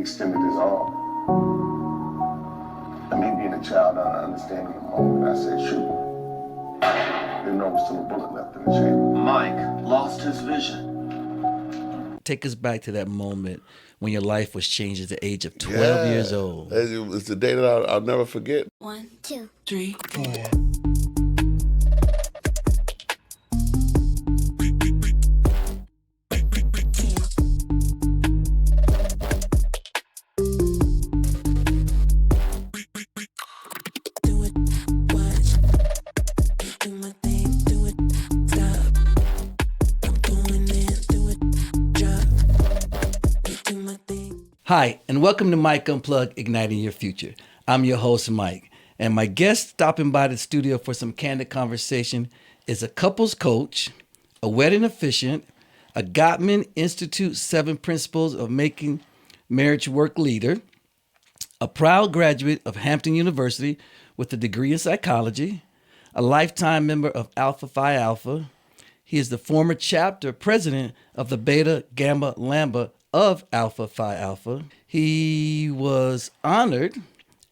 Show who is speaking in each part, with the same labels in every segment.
Speaker 1: extended his arm. And me being a child, not understanding the moment, I said, shoot. Didn't know there was still a bullet left in the chamber.
Speaker 2: Mike lost his vision.
Speaker 3: Take us back to that moment when your life was changed at the age of 12 years old.
Speaker 4: It's the day that I'll never forget.
Speaker 5: 1, 2,
Speaker 3: 3, 4. Hi, and welcome to Mike Unplugged, Igniting Your Future. I'm your host, Mike, and my guest stopping by the studio for some candid conversation is a couples coach, a wedding officiant, a Gottman Institute 7 Principles of Making Marriage Work leader, a proud graduate of Hampton University with a degree in psychology, a lifetime member of Alpha Phi Alpha. He is the former chapter president of the Beta Gamma Lambda of Alpha Phi Alpha. He was honored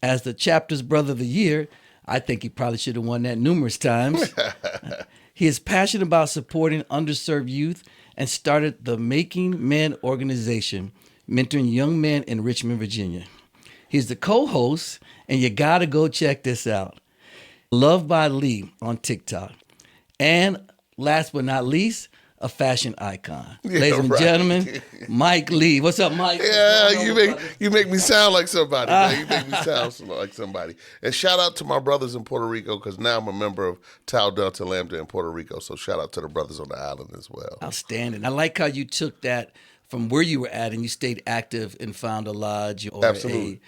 Speaker 3: as the chapter's brother of the year. I think he probably should have won that numerous times. He is passionate about supporting underserved youth and started the Making Men organization, mentoring young men in Richmond, Virginia. He's the co-host, and you gotta go check this out, Loved by Lee on TikTok. And last but not least, a fashion icon. Ladies and gentlemen, Mike Lee. What's up, Mike?
Speaker 4: Yeah, you make me sound like somebody. Man. You make me sound like somebody. And shout out to my brothers in Puerto Rico, because now I'm a member of Tau Delta Lambda in Puerto Rico. So shout out to the brothers on the island as well.
Speaker 3: Outstanding. I like how you took that from where you were at and you stayed active and found a lodge or
Speaker 4: Absolutely,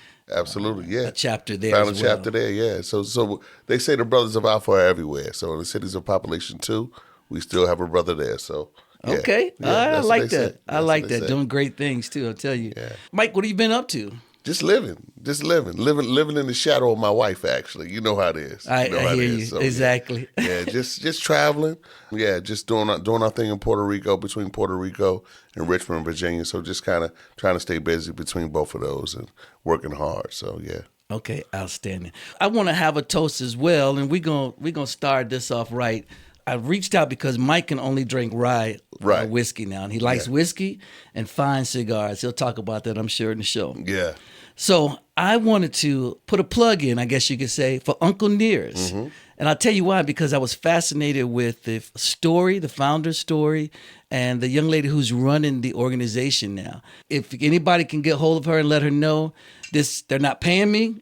Speaker 4: yeah.
Speaker 3: a chapter there
Speaker 4: Found
Speaker 3: as
Speaker 4: a
Speaker 3: well.
Speaker 4: chapter there, yeah. So they say the brothers of Alpha are everywhere. So in the cities of population 2, we still have a brother there. So yeah.
Speaker 3: Okay,
Speaker 4: Yeah,
Speaker 3: I
Speaker 4: that's
Speaker 3: like
Speaker 4: what they
Speaker 3: that.
Speaker 4: say.
Speaker 3: I
Speaker 4: That's
Speaker 3: like
Speaker 4: what they
Speaker 3: that.
Speaker 4: say.
Speaker 3: Doing great things too, I'll tell you.
Speaker 4: Yeah.
Speaker 3: Mike, what have you been up to?
Speaker 4: Just living in the shadow of my wife. Actually, you know how it is.
Speaker 3: I
Speaker 4: know how it
Speaker 3: hear
Speaker 4: is.
Speaker 3: you.
Speaker 4: So,
Speaker 3: Exactly.
Speaker 4: Yeah, just traveling. Yeah, just doing our thing in Puerto Rico, between Puerto Rico and Richmond, Virginia. So just kind of trying to stay busy between both of those and working hard. So yeah.
Speaker 3: Okay, outstanding. I want to have a toast as well, and we're gonna start this off right. I reached out because Mike can only drink rye whiskey now, and he likes whiskey and fine cigars. He'll talk about that, I'm sure, in the show.
Speaker 4: Yeah.
Speaker 3: So I wanted to put a plug in, I guess you could say, for Uncle Near's.
Speaker 4: Mm-hmm.
Speaker 3: And I'll tell you why, because I was fascinated with the story, the founder's story, and the young lady who's running the organization now. If anybody can get hold of her and let her know, they're not paying me.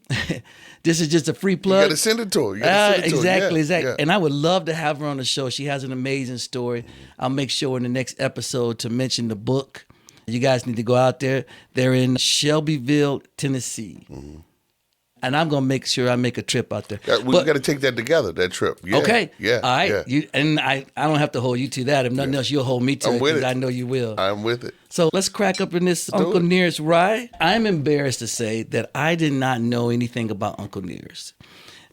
Speaker 3: This is just a free plug.
Speaker 4: You got to send it to her.
Speaker 3: Exactly.
Speaker 4: Yeah.
Speaker 3: And I would love to have her on the show. She has an amazing story. I'll make sure in the next episode to mention the book. You guys need to go out there. They're in Shelbyville, Tennessee. Mm-hmm. And I'm going to make sure I make a trip out there.
Speaker 4: We got to take that together, that trip. Yeah.
Speaker 3: Okay.
Speaker 4: Yeah.
Speaker 3: All right.
Speaker 4: Yeah.
Speaker 3: I don't have to hold you to that. If nothing else, you'll hold me to
Speaker 4: I'm
Speaker 3: it
Speaker 4: with
Speaker 3: because
Speaker 4: it.
Speaker 3: I know you will.
Speaker 4: I'm with it.
Speaker 3: So let's crack up in this Uncle Near's rye. I'm embarrassed to say that I did not know anything about Uncle Near's.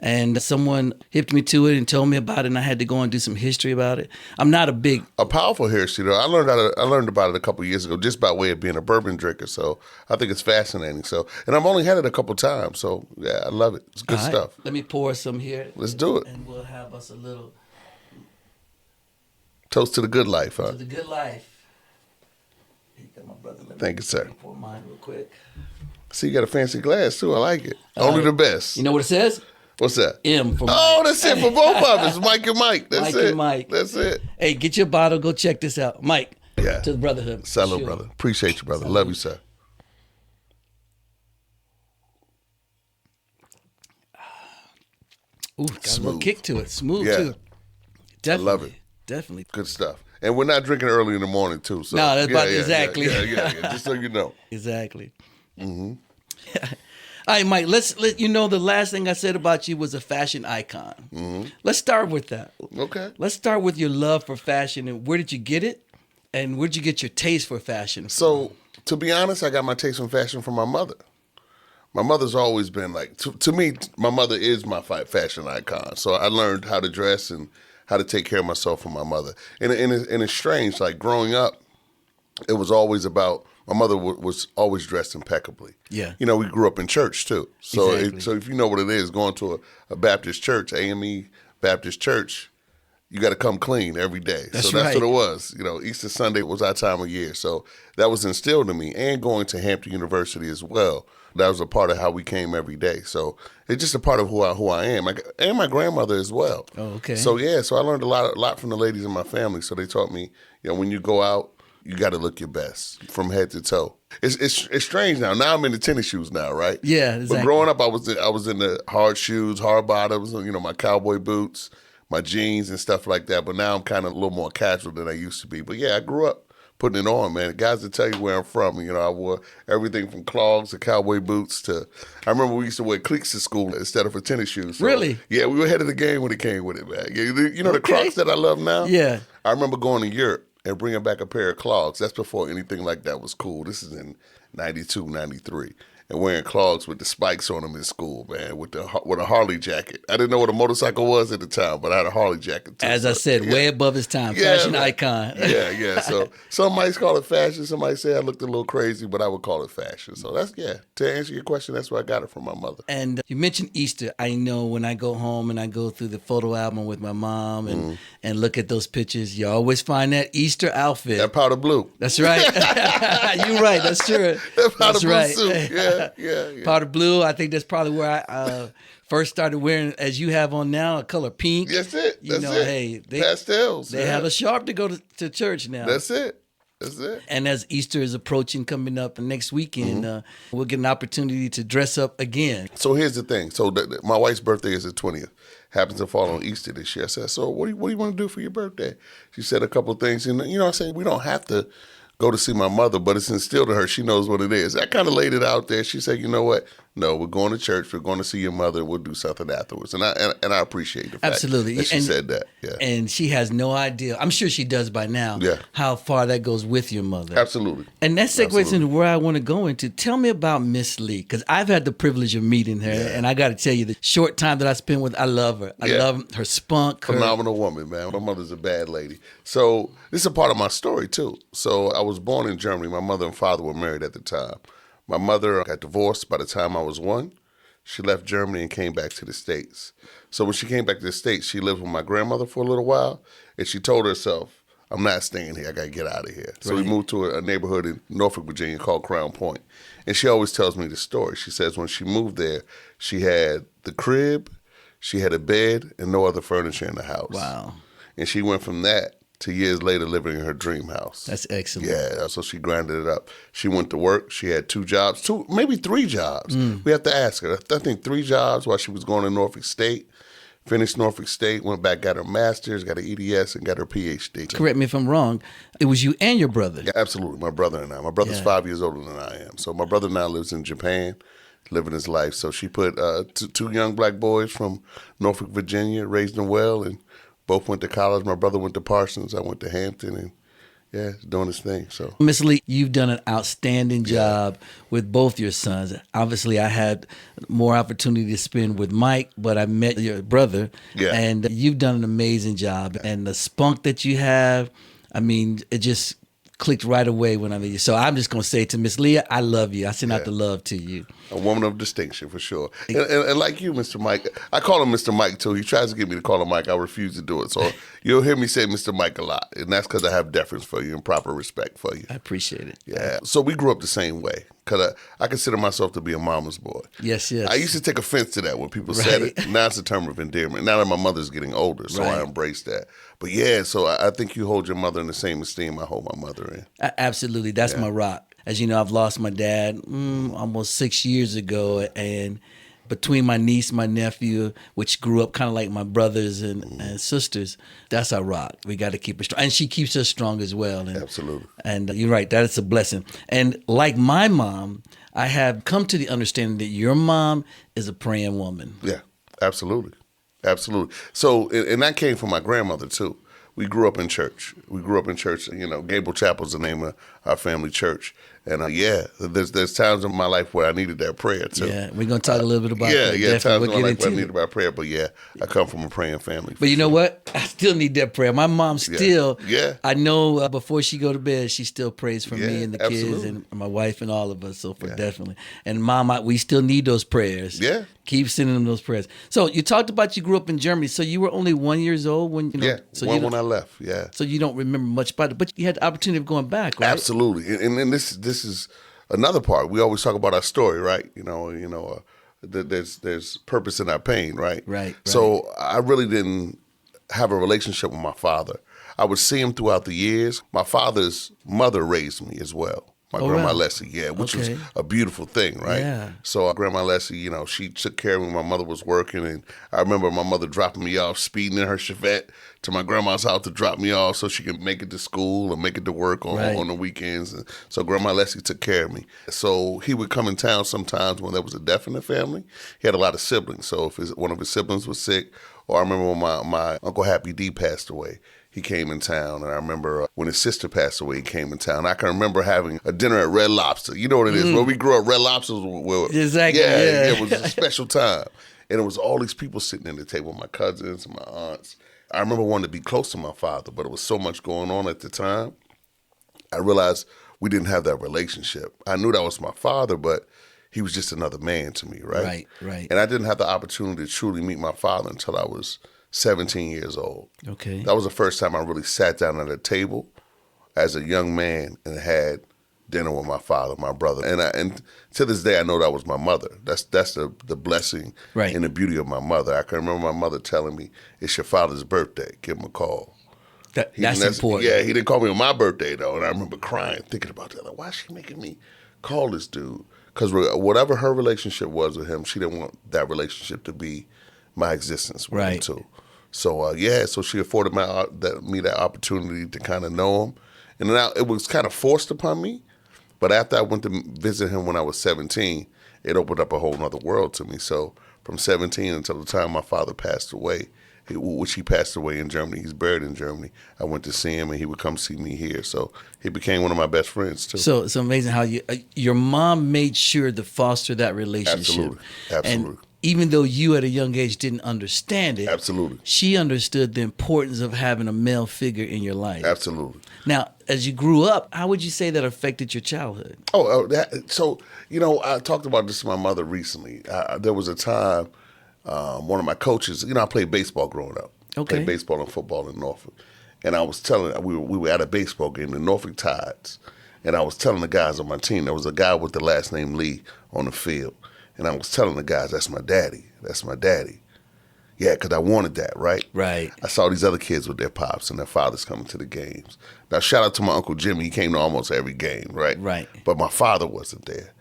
Speaker 3: And someone hipped me to it and told me about it, and I had to go and do some history about it. I'm not a
Speaker 4: powerful history though. I learned about it a couple of years ago, just by way of being a bourbon drinker. So I think it's fascinating. So, and I've only had it a couple times. So yeah, I love it. It's good stuff.
Speaker 3: Let me pour some here.
Speaker 4: Let's do it.
Speaker 3: And we'll have us a little
Speaker 4: toast to the good life, huh?
Speaker 3: To the good life. Here you go, my brother.
Speaker 4: Thank you, sir.
Speaker 3: Pour mine real quick.
Speaker 4: See, you got a fancy glass too. I like it. Only the best.
Speaker 3: You know what it says?
Speaker 4: What's that?
Speaker 3: M for Mike.
Speaker 4: Oh, that's it for both of us. Mike and Mike. That's
Speaker 3: Mike
Speaker 4: it.
Speaker 3: and Mike.
Speaker 4: That's it.
Speaker 3: Hey, get your bottle. Go check this out. Mike.
Speaker 4: Yeah.
Speaker 3: To the brotherhood.
Speaker 4: Salute, brother. Appreciate you, brother. Love you, sir.
Speaker 3: Ooh, got a little kick to it. Smooth, too. Definitely.
Speaker 4: I love it.
Speaker 3: Definitely.
Speaker 4: Good stuff. And we're not drinking early in the morning, too. So,
Speaker 3: no, that's exactly.
Speaker 4: Yeah. Just so you know.
Speaker 3: Exactly. Mm-hmm. All right, Mike, let's let you know the last thing I said about you was a fashion icon. Mm-hmm. Let's start with that.
Speaker 4: Okay.
Speaker 3: Let's start with your love for fashion and where did you get it? And where did you get your taste for fashion from?
Speaker 4: So, to be honest, I got my taste from fashion from my mother. My mother's always been like, to me, my mother is my fashion icon. So I learned how to dress and how to take care of myself from my mother. And it's strange, like growing up, it was always about my mother was always dressed impeccably.
Speaker 3: Yeah.
Speaker 4: You know, we grew up in church too. So
Speaker 3: Exactly.
Speaker 4: so if you know what it is, going to a Baptist church, AME Baptist church, you got to come clean every day.
Speaker 3: That's
Speaker 4: so that's
Speaker 3: right.
Speaker 4: what it was. You know, Easter Sunday was our time of year. So that was instilled in me, and going to Hampton University as well. That was a part of how we came every day. So it's just a part of who I am, and my grandmother as well.
Speaker 3: Oh, okay.
Speaker 4: So so I learned a lot from the ladies in my family. So they taught me, you know, when you go out, you got to look your best from head to toe. It's strange now. Now I'm in the tennis shoes now, right?
Speaker 3: Yeah, exactly.
Speaker 4: But growing up, I was in the hard shoes, hard bottoms, you know, my cowboy boots, my jeans and stuff like that. But now I'm kind of a little more casual than I used to be. But yeah, I grew up putting it on, man. Guys will tell you where I'm from. You know, I wore everything from clogs to cowboy boots to, I remember we used to wear cleats to school instead of for tennis shoes. So,
Speaker 3: Really?
Speaker 4: Yeah, we were ahead of the game when it came with it, man. You know the Crocs that I love now?
Speaker 3: Yeah.
Speaker 4: I remember going to Europe and bringing back a pair of clogs. That's before anything like that was cool. This is in 92, 93. And wearing clogs with the spikes on them in school, man, with a Harley jacket. I didn't know what a motorcycle was at the time, but I had a Harley jacket too.
Speaker 3: As I said, way above his time,
Speaker 4: Yeah,
Speaker 3: fashion
Speaker 4: man.
Speaker 3: icon.
Speaker 4: Yeah. So some might call it fashion. Some might say I looked a little crazy, but I would call it fashion. So that's, to answer your question, that's where I got it from my mother.
Speaker 3: And you mentioned Easter. I know when I go home and I go through the photo album with my mom and look at those pictures, you always find that Easter outfit.
Speaker 4: That powder blue.
Speaker 3: That's right. You're right. That's true.
Speaker 4: That powder
Speaker 3: That's
Speaker 4: blue
Speaker 3: right.
Speaker 4: suit. Yeah.
Speaker 3: Powder blue. I think that's probably where I first started wearing, as you have on now, a color pink.
Speaker 4: That's it.
Speaker 3: You know, hey,
Speaker 4: pastels.
Speaker 3: They have a sharp to go to church now.
Speaker 4: That's it.
Speaker 3: And as Easter is approaching, coming up next weekend, we'll get an opportunity to dress up again.
Speaker 4: So here's the thing. So my wife's birthday is the 20th. Happens to fall on Easter this year. I said, so what do you want to do for your birthday? She said a couple of things. And, you know, I said, we don't have to go to see my mother, but it's instilled in her. She knows what it is. I kind of laid it out there. She said, you know what? No, we're going to church. We're going to see your mother. We'll do something afterwards. And I appreciate the fact
Speaker 3: Absolutely.
Speaker 4: that she said that. Yeah.
Speaker 3: And she has no idea. I'm sure she does by now.
Speaker 4: Yeah.
Speaker 3: How far that goes with your mother.
Speaker 4: Absolutely.
Speaker 3: And that segues
Speaker 4: Absolutely.
Speaker 3: into where I want to go into. Tell me about Miss Lee, because I've had the privilege of meeting her, and I got to tell you, the short time that I spent with, I love her. I love her spunk.
Speaker 4: Phenomenal woman, man. My mother's a bad lady. So this is a part of my story too. So I was born in Germany. My mother and father were married at the time. My mother got divorced by the time I was 1. She left Germany and came back to the States. So when she came back to the States, she lived with my grandmother for a little while, and she told herself, I'm not staying here. I got to get out of here. So we moved to a neighborhood in Norfolk, Virginia called Crown Point. And she always tells me the story. She says when she moved there, she had the crib, she had a bed, and no other furniture in the house.
Speaker 3: Wow.
Speaker 4: And she went from that to years later living in her dream house.
Speaker 3: That's excellent.
Speaker 4: Yeah, so she grinded it up. She went to work. She had 2 jobs, maybe 3 jobs. We have to ask her. I think 3 jobs while she was going to Norfolk State. Finished Norfolk State, went back, got her master's, got her EDS, and got her PhD.
Speaker 3: Correct me if I'm wrong. It was you and your brother.
Speaker 4: Yeah, absolutely. My brother and I. My brother's 5 years older than I am. So my brother now lives in Japan, living his life. So she put 2 young black boys from Norfolk, Virginia, raised them well, and both went to college. My brother went to Parsons. I went to Hampton, and he's doing his thing. So,
Speaker 3: Miss Lee, you've done an outstanding job with both your sons. Obviously, I had more opportunity to spend with Mike, but I met your brother, and you've done an amazing job. And the spunk that you have, I mean, it just clicked right away when I met you. So I'm just going to say to Miss Leah, I love you. I send out the love to you.
Speaker 4: A woman of distinction, for sure. And like you, Mr. Mike, I call him Mr. Mike, too. He tries to get me to call him Mike. I refuse to do it. So you'll hear me say Mr. Mike a lot. And that's because I have deference for you and proper respect for you.
Speaker 3: I appreciate it.
Speaker 4: Yeah. So we grew up the same way. Because I consider myself to be a mama's boy.
Speaker 3: Yes.
Speaker 4: I used to take offense to that when people said it. Now it's a term of endearment. Now that my mother's getting older, so I embrace that. But so I think you hold your mother in the same esteem I hold my mother in.
Speaker 3: Absolutely. That's my rock. As you know, I've lost my dad almost 6 years ago, and between my niece, my nephew, which grew up kind of like my brothers and sisters, that's our rock. We got to keep her strong. And she keeps us strong as well. And,
Speaker 4: Absolutely.
Speaker 3: And you're right, that is a blessing. And like my mom, I have come to the understanding that your mom is a praying woman.
Speaker 4: Yeah, absolutely. Absolutely. So, and that came from my grandmother, too. We grew up in church. You know, Gable Chapel's the name of our family church. And there's times in my life where I needed that prayer too.
Speaker 3: Yeah, we're going to talk a little bit about
Speaker 4: Yeah,
Speaker 3: that.
Speaker 4: yeah,
Speaker 3: Definitely.
Speaker 4: times in my life where I needed that prayer. But yeah, I come from a praying family.
Speaker 3: But you know what? I still need that prayer. My mom still, I know before she go to bed, she still prays for me and the kids and my wife and all of us. So definitely. And Mom, we still need those prayers.
Speaker 4: Yeah.
Speaker 3: Keep sending them those prayers. So you talked about you grew up in Germany. So you were only 1 year old when you know.
Speaker 4: Yeah,
Speaker 3: so
Speaker 4: when I left. Yeah. So
Speaker 3: you don't remember much about it, but you had the opportunity of going back, right?
Speaker 4: Absolutely. And this is another part. We always talk about our story, right? There's purpose in our pain, right?
Speaker 3: Right.
Speaker 4: So I really didn't have a relationship with my father. I would see him throughout the years. My father's mother raised me as well. My grandma Leslie, which was a beautiful thing, right?
Speaker 3: Yeah.
Speaker 4: So Grandma Leslie, she took care of me when my mother was working, and I remember my mother dropping me off, speeding in her Chevette to my grandma's house to drop me off so she could make it to school or make it to work on the weekends. And so Grandma Leslie took care of me. So he would come in town sometimes when there was a death in the family. He had a lot of siblings, so if one of his siblings was sick, or I remember when my Uncle Happy D passed away, he came in town, and I remember when his sister passed away, he came in town. I can remember having a dinner at Red Lobster. You know what it is? When we grew up, Red Lobster was
Speaker 3: exactly.
Speaker 4: It was a special time. And it was all these people sitting at the table, my cousins and my aunts. I remember wanting to be close to my father, but it was so much going on at the time. I realized we didn't have that relationship. I knew that was my father, but he was just another man to me, right?
Speaker 3: Right.
Speaker 4: And I didn't have the opportunity to truly meet my father until I was 17 years old.
Speaker 3: Okay.
Speaker 4: That was the first time I really sat down at a table as a young man and had dinner with my father, my brother. And to this day, I know that was my mother. That's the blessing and the beauty of my mother. I can remember my mother telling me, "It's your father's birthday. Give him a call."
Speaker 3: That's important.
Speaker 4: Yeah, he didn't call me on my birthday, though. And I remember crying, thinking about that. Like, why is she making me call this dude? Because whatever her relationship was with him, she didn't want that relationship to be my existence with him, too. So, so she afforded me that opportunity to kind of know him. And now it was kind of forced upon me. But after I went to visit him when I was 17, it opened up a whole nother world to me. So from 17 until the time my father passed away, which he passed away in Germany, he's buried in Germany, I went to see him and he would come see me here. So he became one of my best friends too.
Speaker 3: So it's amazing how your mom made sure to foster that relationship.
Speaker 4: Absolutely.
Speaker 3: And even though you at a young age didn't understand it,
Speaker 4: absolutely,
Speaker 3: she understood the importance of having a male figure in your life.
Speaker 4: Absolutely.
Speaker 3: Now, as you grew up, how would you say that affected your childhood?
Speaker 4: So I talked about this to my mother recently. There was a time, one of my coaches, I played baseball growing up.
Speaker 3: Okay.
Speaker 4: Played baseball and football in Norfolk. And I was telling, we were at a baseball game, the Norfolk Tides, and I was telling the guys on my team, there was a guy with the last name Lee on the field. And I was telling the guys, that's my daddy. That's my daddy. Yeah, because I wanted that, right?
Speaker 3: Right.
Speaker 4: I saw these other kids with their pops and their fathers coming to the games. Now, shout out to my Uncle Jimmy. He came to almost every game, right?
Speaker 3: Right.
Speaker 4: But my father wasn't there.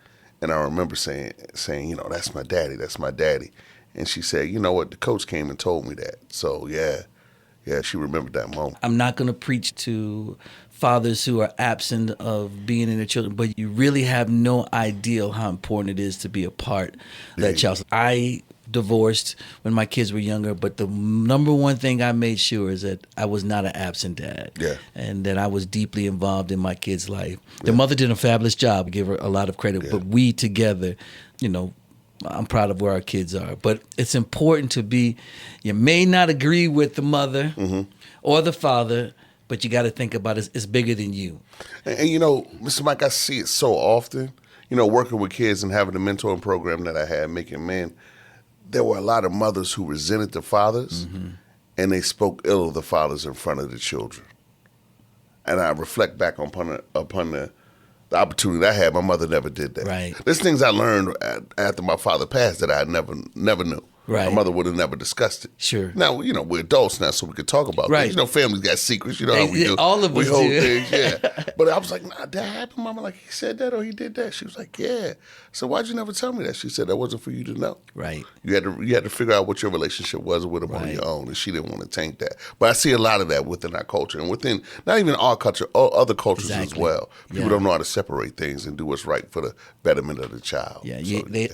Speaker 4: And I remember saying, that's my daddy. That's my daddy. And she said, you know what? The coach came and told me that. So, yeah, she remembered that moment.
Speaker 3: I'm not going to preach to fathers who are absent of being in their children, but you really have no idea how important it is to be a part of that child. I divorced when my kids were younger, but the number one thing I made sure is that I was not an absent dad.
Speaker 4: Yeah.
Speaker 3: And that I was deeply involved in my kids' life. Their mother did a fabulous job. I give her a lot of credit, but we together, I'm proud of where our kids are. But it's important to you may not agree with the mother or the father, but you got to think about it's bigger than you.
Speaker 4: And Mr. Mike, I see it so often, working with kids and having the mentoring program that I had, Making Men, there were a lot of mothers who resented the fathers and they spoke ill of the fathers in front of the children. And I reflect back upon the opportunity that I had. My mother never did that.
Speaker 3: Right.
Speaker 4: There's things I learned after my father passed that I never knew.
Speaker 3: Right.
Speaker 4: My mother would have never discussed it.
Speaker 3: Sure.
Speaker 4: Now, we're adults now, so we could talk about
Speaker 3: right.
Speaker 4: things. Families got secrets. You know how we do.
Speaker 3: All of us
Speaker 4: we hold
Speaker 3: do.
Speaker 4: things, yeah. But I was like, nah, that happened, Mama. Like, he said that or he did that. She was like, yeah. So why'd you never tell me that? She said that wasn't for you to know.
Speaker 3: Right.
Speaker 4: You had to figure out what your relationship was with him on your own, and she didn't want to taint that. But I see a lot of that within our culture, and within not even our culture, other cultures as well. People don't know how to separate things and do what's right for the betterment of the child.
Speaker 3: Yeah,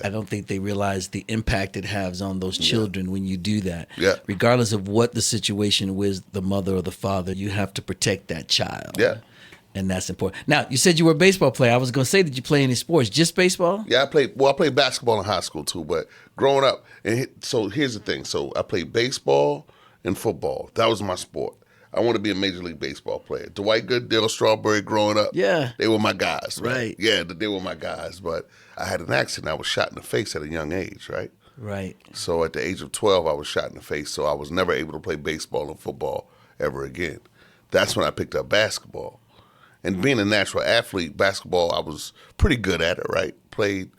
Speaker 3: I don't think they realize the impact it has on those children when you do that.
Speaker 4: Yeah.
Speaker 3: Regardless of what the situation with the mother or the father, you have to protect that child.
Speaker 4: Yeah.
Speaker 3: And that's important. Now, you said you were a baseball player. I was going to say, did you play any sports? Just baseball?
Speaker 4: Yeah, I played basketball in high school too, but growing up, so here's the thing. So I played baseball and football. That was my sport. I want to be a Major League Baseball player. Dwight Gooden, Strawberry growing up,
Speaker 3: Yeah.
Speaker 4: they were my guys.
Speaker 3: Right.
Speaker 4: Yeah, they were my guys. But I had an accident. I was shot in the face at a young age, right?
Speaker 3: Right.
Speaker 4: So at the age of 12, I was shot in the face, so I was never able to play baseball and football ever again. That's when I picked up basketball. And being a natural athlete, basketball, I was pretty good at it, right? Played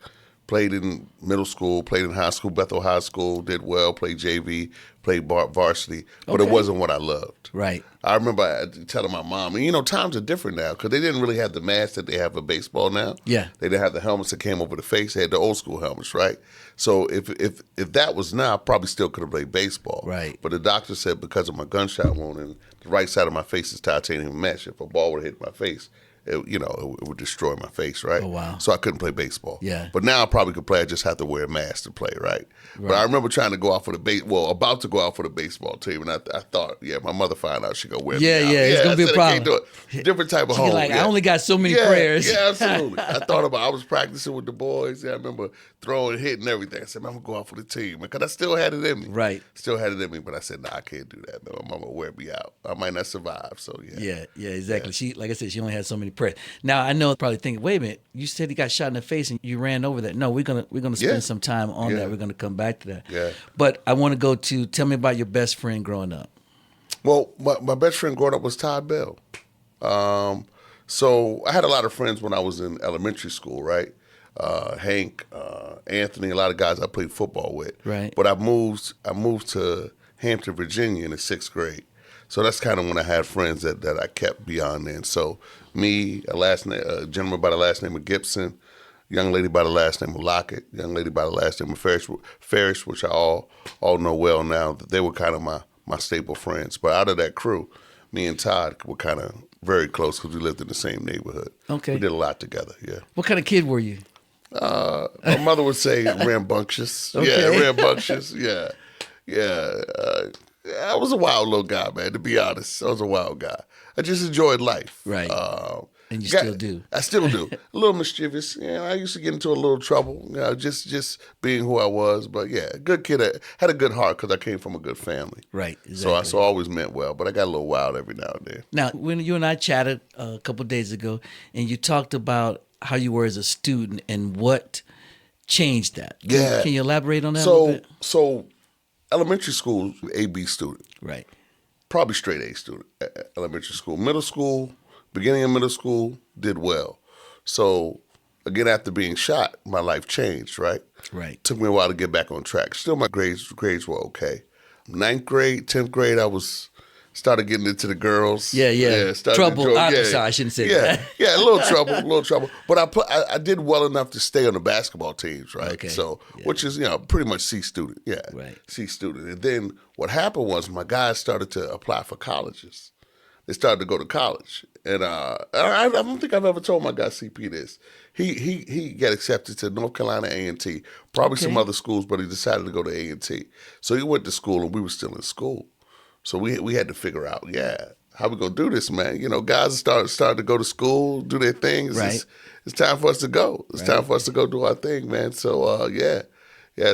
Speaker 4: in middle school, played in high school, Bethel High School, did well, played JV, played varsity, but it wasn't what I loved.
Speaker 3: Right.
Speaker 4: I remember telling my mom, and times are different now because they didn't really have the mask that they have for baseball now.
Speaker 3: Yeah.
Speaker 4: They didn't have the helmets that came over the face. They had the old school helmets, right? So if that was now, I probably still could have played baseball.
Speaker 3: Right.
Speaker 4: But the doctor said because of my gunshot wound and the right side of my face is titanium mesh, if a ball would have hit my face, it would destroy my face, right?
Speaker 3: Oh, wow.
Speaker 4: So I couldn't play baseball.
Speaker 3: Yeah.
Speaker 4: But now I probably could play. I just have to wear a mask to play, right? But I remember trying to go out for about to go out for the baseball team, and I thought, my mother found out she gonna wear me out.
Speaker 3: It's gonna be a
Speaker 4: I said,
Speaker 3: problem.
Speaker 4: I can't do it. Different type of
Speaker 3: You're
Speaker 4: home.
Speaker 3: like, I only got so many
Speaker 4: yeah,
Speaker 3: prayers.
Speaker 4: Yeah, absolutely. I was practicing with the boys. Yeah, I remember throwing, hitting, everything. I said, man, I'm gonna go out for the team, because I still had it in me.
Speaker 3: Right.
Speaker 4: Still had it in me, but I said, nah, I can't do that, man. My mama wear me out. I might not survive. So
Speaker 3: Yeah, exactly. She, like I said, she only had so many prayers. Now I know probably thinking, wait a minute, you said he got shot in the face and you ran over that. No, we're gonna spend some time on that. We're gonna come back to that.
Speaker 4: Yeah.
Speaker 3: But I want to go to tell me about your best friend growing up.
Speaker 4: Well, my best friend growing up was Todd Bell. So I had a lot of friends when I was in elementary school, right? Hank, Anthony, a lot of guys I played football with.
Speaker 3: Right.
Speaker 4: But I moved to Hampton, Virginia in the 6th grade. So that's kind of when I had friends that I kept beyond then. So me, a gentleman by the last name of Gibson, young lady by the last name of Lockett, young lady by the last name of Ferris, which I all know well now. They were kind of my staple friends. But out of that crew, me and Todd were kind of very close because we lived in the same neighborhood.
Speaker 3: Okay.
Speaker 4: We did a lot together, yeah.
Speaker 3: What kind of kid were you?
Speaker 4: My mother would say rambunctious.
Speaker 3: Okay.
Speaker 4: Yeah, rambunctious, yeah. Yeah. I was a wild little guy, man, to be honest. I was a wild guy. I just enjoyed life.
Speaker 3: Right. And you still do.
Speaker 4: I still do. A little mischievous. I used to get into a little trouble, just being who I was. But yeah, good kid. I had a good heart because I came from a good family.
Speaker 3: Right, exactly.
Speaker 4: So I always meant well, but I got a little wild every now and then.
Speaker 3: Now, when you and I chatted a couple of days ago, and you talked about how you were as a student and what changed that.
Speaker 4: Yeah.
Speaker 3: Can you elaborate on that a little bit?
Speaker 4: So elementary school, A-B student.
Speaker 3: Right.
Speaker 4: Probably straight A student, elementary school. Middle school, beginning of middle school, did well. So, again, after being shot, my life changed, right?
Speaker 3: Right.
Speaker 4: Took me a while to get back on track. Still, my grades were okay. 9th grade, 10th grade, started getting into the girls.
Speaker 3: Yeah. Trouble. Sorry, I shouldn't say that.
Speaker 4: Yeah, a little trouble. But I did well enough to stay on the basketball teams, right?
Speaker 3: Okay.
Speaker 4: So, which is, pretty much C student. Yeah.
Speaker 3: Right.
Speaker 4: C student. And then what happened was my guys started to apply for colleges. They started to go to college. And I don't think I've ever told my guy CP this. He got accepted to North Carolina A&T, probably some other schools, but he decided to go to A&T. So he went to school and we were still in school. So we had to figure out, how we gonna do this, man? Guys are starting to go to school, do their things.
Speaker 3: Right.
Speaker 4: It's time for us to go. It's time for us to go do our thing, man. So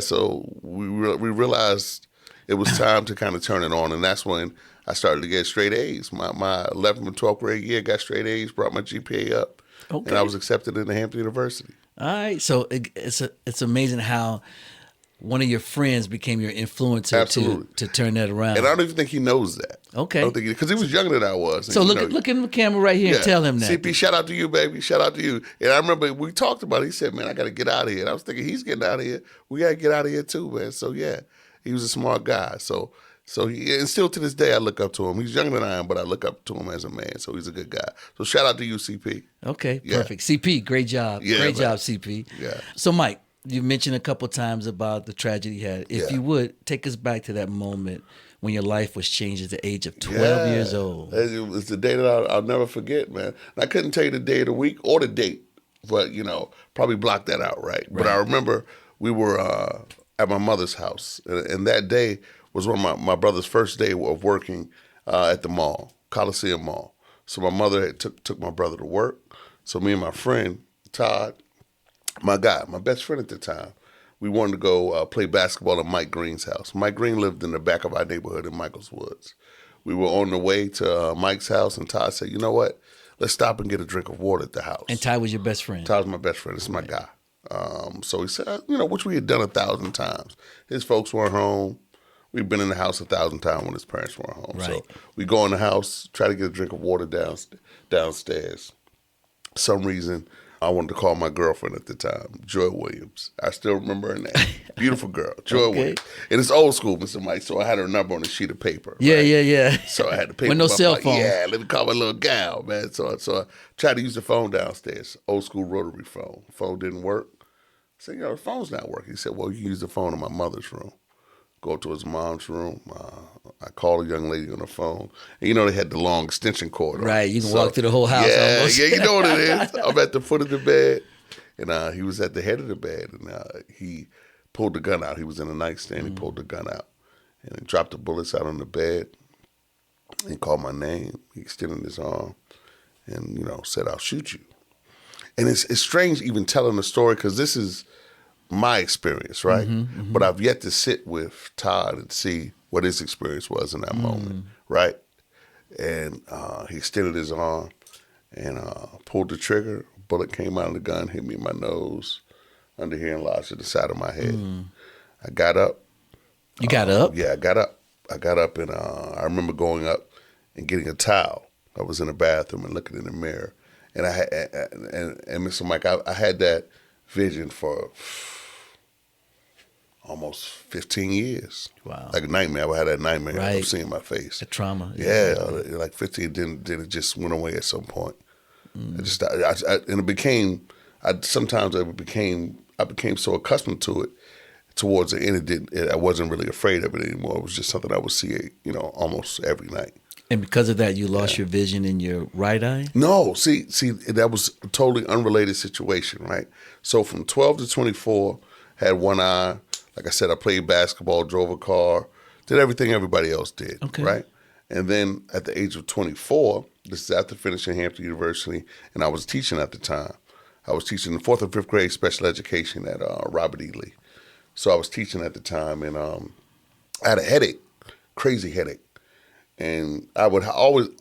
Speaker 4: So we realized it was time to kind of turn it on, and that's when I started to get straight A's. My 11th and 12th grade year got straight A's, brought my GPA up, and I was accepted into Hampton University.
Speaker 3: All right. So it's amazing how one of your friends became your influencer to turn that around.
Speaker 4: And I don't even think he knows that.
Speaker 3: Okay.
Speaker 4: I don't think because he was younger than I was.
Speaker 3: So look in the camera right here and tell him that.
Speaker 4: CP, shout out to you, baby. Shout out to you. And I remember we talked about it. He said, man, I got to get out of here. And I was thinking, he's getting out of here. We got to get out of here too, man. So, yeah, he was a smart guy. So and still to this day, I look up to him. He's younger than I am, but I look up to him as a man. So he's a good guy. So shout out to you, CP.
Speaker 3: Okay, perfect. CP, great job.
Speaker 4: Yeah,
Speaker 3: great
Speaker 4: man.
Speaker 3: job, CP.
Speaker 4: Yeah.
Speaker 3: So, Mike, you mentioned a couple times about the tragedy you had. If you would, take us back to that moment when your life was changed at the age of 12 years old.
Speaker 4: It's the day that I'll never forget, man. And I couldn't tell you the day of the week or the date, but, probably block that out, right? But I remember we were at my mother's house, and that day was one of my brother's first day of working at the mall, Coliseum Mall. So my mother had took my brother to work. So me and my friend, Todd, my best friend at the time, we wanted to go play basketball at Mike Green's house. Mike Green lived in the back of our neighborhood in Michael's Woods. We were on the way to Mike's house, and Todd said, you know what? Let's stop and get a drink of water at the house.
Speaker 3: And Ty was your best friend?
Speaker 4: Todd's my best friend. This is my guy. So he said, which we had done 1,000 times. His folks weren't home. We'd been in the house 1,000 times when his parents weren't home.
Speaker 3: Right.
Speaker 4: So we go in the house, try to get a drink of water downstairs. For some reason, I wanted to call my girlfriend at the time, Joy Williams. I still remember her name. Beautiful girl, Joy Williams. And it's old school, Mr. Mike, so I had her number on a sheet of paper.
Speaker 3: Yeah,
Speaker 4: right?
Speaker 3: yeah.
Speaker 4: So I had the paper.
Speaker 3: With no cell
Speaker 4: phone.
Speaker 3: phone.
Speaker 4: Yeah, let me call my little gal, man. So I tried to use the phone downstairs, old school rotary phone. Phone didn't work. I said, the phone's not working. He said, well, you can use the phone in my mother's room. Go to his mom's room. I called a young lady on the phone. And they had the long extension cord.
Speaker 3: Right, you can walk through the whole house almost.
Speaker 4: Yeah, you know what it is. I'm at the foot of the bed, and he was at the head of the bed, and he pulled the gun out. He was in a nightstand. He pulled the gun out, and he dropped the bullets out on the bed. He called my name. He extended his arm, and said, "I'll shoot you." And it's strange even telling the story because this is my experience, right? But I've yet to sit with Todd and see what his experience was in that moment, right? And he extended his arm and pulled the trigger. A bullet came out of the gun, hit me in my nose, under here, and lodged at the side of my head. I got up.
Speaker 3: You got up?
Speaker 4: Yeah, I got up. I got up, and I remember going up and getting a towel. I was in the bathroom and looking in the mirror. And I had, and Mr. Mike, I had that vision for almost 15 years.
Speaker 3: Wow.
Speaker 4: Like a nightmare. I had that nightmare
Speaker 3: Right.
Speaker 4: of seeing my face.
Speaker 3: A trauma.
Speaker 4: Yeah, like 15, then it just went away at some point. And it became, I became so accustomed to it towards the end, I wasn't really afraid of it anymore. It was just something I would see, almost every night.
Speaker 3: And because of that, you lost your vision in your right eye?
Speaker 4: No, see, that was a totally unrelated situation, right? So from 12 to 24, had one eye. Like I said, I played basketball, drove a car, did everything everybody else did,
Speaker 3: Okay.
Speaker 4: right? And then at the age of 24, this is after finishing Hampton University, and I was teaching at the time. I was teaching the 4th and 5th grade special education at Robert E. Lee. So I was teaching at the time, and I had a headache, crazy headache. And I would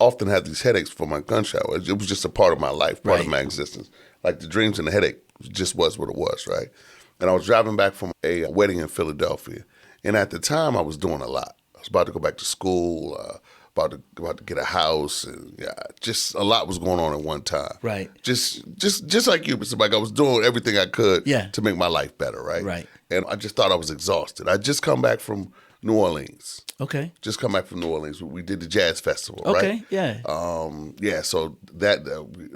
Speaker 4: often have these headaches for my gunshot. It was just a part of my life, part of my existence. Like the dreams and the headache just was what it was, right? And I was driving back from a wedding in Philadelphia. And at the time, I was doing a lot. I was about to go back to school, about to get a house, and just a lot was going on at one time.
Speaker 3: Right.
Speaker 4: Just like you, Mr. Mike, I was doing everything I could to make my life better, right?
Speaker 3: Right.
Speaker 4: And I just thought I was exhausted. I just come back from New Orleans.
Speaker 3: Okay.
Speaker 4: Just come back from New Orleans. We did the jazz festival,
Speaker 3: Okay,
Speaker 4: right?
Speaker 3: yeah.
Speaker 4: So that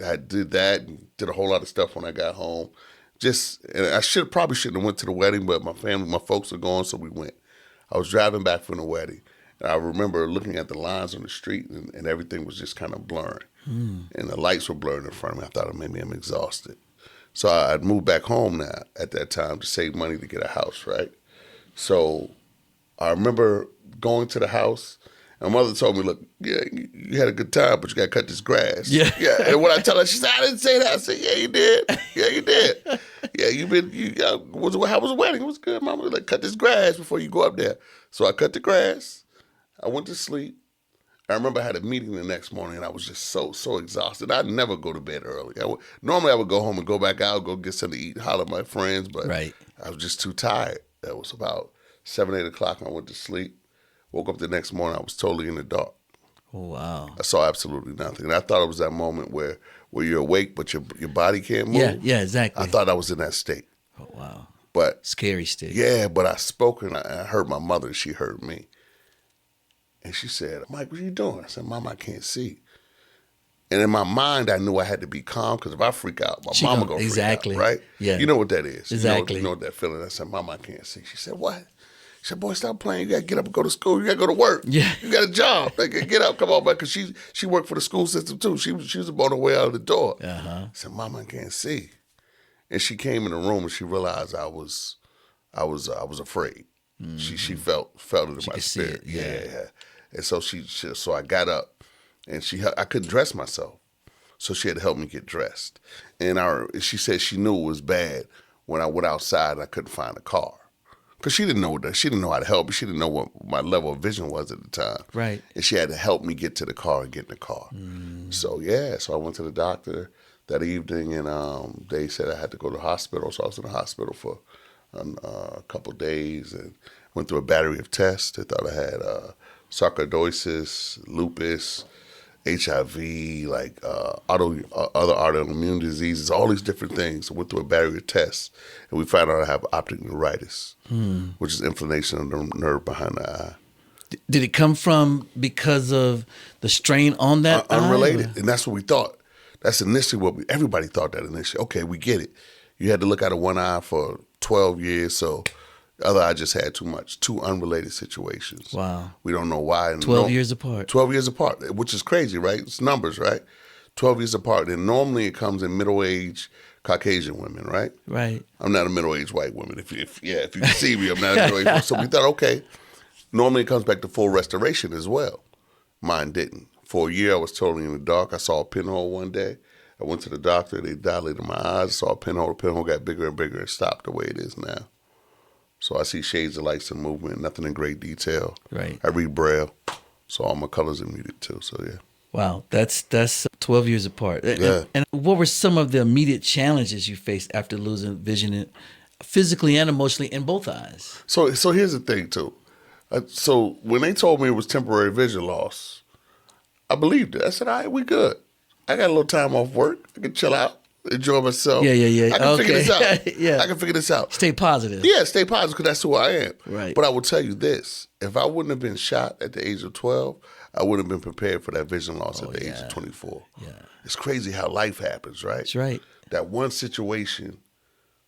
Speaker 4: I did that and did a whole lot of stuff when I got home. And I probably shouldn't have went to the wedding, but my folks are gone, so we went. I was driving back from the wedding, and I remember looking at the lines on the street, and everything was just kind of blurring. And the lights were blurring in front of me. I thought maybe I'm exhausted. So I'd moved back home now at that time to save money to get a house, right? So I remember going to the house, and my mother told me, look, yeah, you had a good time, but you got to cut this grass.
Speaker 3: Yeah.
Speaker 4: And when I tell her, she said, I didn't say that. I said, yeah, you did. Yeah, you did. Yeah, how was the wedding? It was good, Mama. Like, cut this grass before you go up there. So I cut the grass. I went to sleep. I remember I had a meeting the next morning, and I was just so exhausted. I'd never go to bed early. Normally, I would go home and go back out, go get something to eat, holler at my friends, but I was just too tired. That was about 7, 8 o'clock, and I went to sleep. Woke up the next morning, I was totally in the dark.
Speaker 3: Oh, wow.
Speaker 4: I saw absolutely nothing. And I thought it was that moment where you're awake, but your body can't move.
Speaker 3: Yeah, exactly.
Speaker 4: I thought I was in that state.
Speaker 3: Oh, wow.
Speaker 4: But
Speaker 3: scary state.
Speaker 4: Yeah, but I spoke, and I heard my mother, and she heard me. And she said, Mike, what are you doing? I said, Mom, I can't see. And in my mind, I knew I had to be calm, because if I freak out, my mama going to freak out, right?
Speaker 3: Yeah.
Speaker 4: You know what that is.
Speaker 3: Exactly.
Speaker 4: You know what that feeling. I said, Mom, I can't see. She said, what? She said, boy, stop playing. You got to get up and go to school. You got to go to work.
Speaker 3: Yeah.
Speaker 4: You got a job. Like, get up, come on, man, because she worked for the school system, too. She was on her way out of the door. I said, Mom, I can't see. And she came in the room, and she realized I was afraid. She felt it in my spirit.
Speaker 3: Yeah.
Speaker 4: And so so I got up, and I couldn't dress myself, so she had to help me get dressed. And she said she knew it was bad when I went outside and I couldn't find a car, because she didn't know that. She didn't know how to help me. She didn't know what my level of vision was at the time.
Speaker 3: Right.
Speaker 4: And she had to help me get to the car and get in the car. So I went to the doctor that evening, and they said I had to go to the hospital. So I was in the hospital for a couple of days and went through a battery of tests. They thought I had sarcoidosis, lupus, HIV, like other autoimmune diseases, all these different things. I went through a battery of tests, and we found out I have optic neuritis, which is inflammation of the nerve behind the eye.
Speaker 3: Did it come from because of the strain on that eye?
Speaker 4: Unrelated, and that's what we thought. That's initially what everybody thought that initially. Okay, we get it. You had to look out of one eye for 12 years, so the other eye just had too much. Two unrelated situations.
Speaker 3: Wow.
Speaker 4: We don't know why.
Speaker 3: 12 years apart.
Speaker 4: 12 years apart, which is crazy, right? It's numbers, right? 12 years apart. And normally it comes in middle-aged Caucasian women, right?
Speaker 3: Right.
Speaker 4: I'm not a middle-aged white woman. If you can see me, I'm not a middle-aged woman. So we thought, okay, normally it comes back to full restoration as well. Mine didn't. For a year, I was totally in the dark. I saw a pinhole one day. I went to the doctor. They dilated my eyes. Saw a pinhole. The pinhole got bigger and bigger and stopped the way it is now. So I see shades of lights and movement, nothing in great detail.
Speaker 3: Right.
Speaker 4: I read Braille, so all my colors are muted too. So yeah.
Speaker 3: Wow, that's 12 years apart.
Speaker 4: Yeah.
Speaker 3: And what were some of the immediate challenges you faced after losing vision, physically and emotionally, in both eyes?
Speaker 4: So here's the thing too. So when they told me it was temporary vision loss, I believed it. I said, all right, we good. I got a little time off work. I can chill out, enjoy myself.
Speaker 3: Yeah.
Speaker 4: I can figure this out.
Speaker 3: Yeah.
Speaker 4: I can figure this out.
Speaker 3: Stay positive.
Speaker 4: Yeah, stay positive, because that's who I am.
Speaker 3: Right.
Speaker 4: But I will tell you this. If I wouldn't have been shot at the age of 12, I wouldn't have been prepared for that vision loss at the age of 24.
Speaker 3: Yeah.
Speaker 4: It's crazy how life happens, right?
Speaker 3: That's right.
Speaker 4: That one situation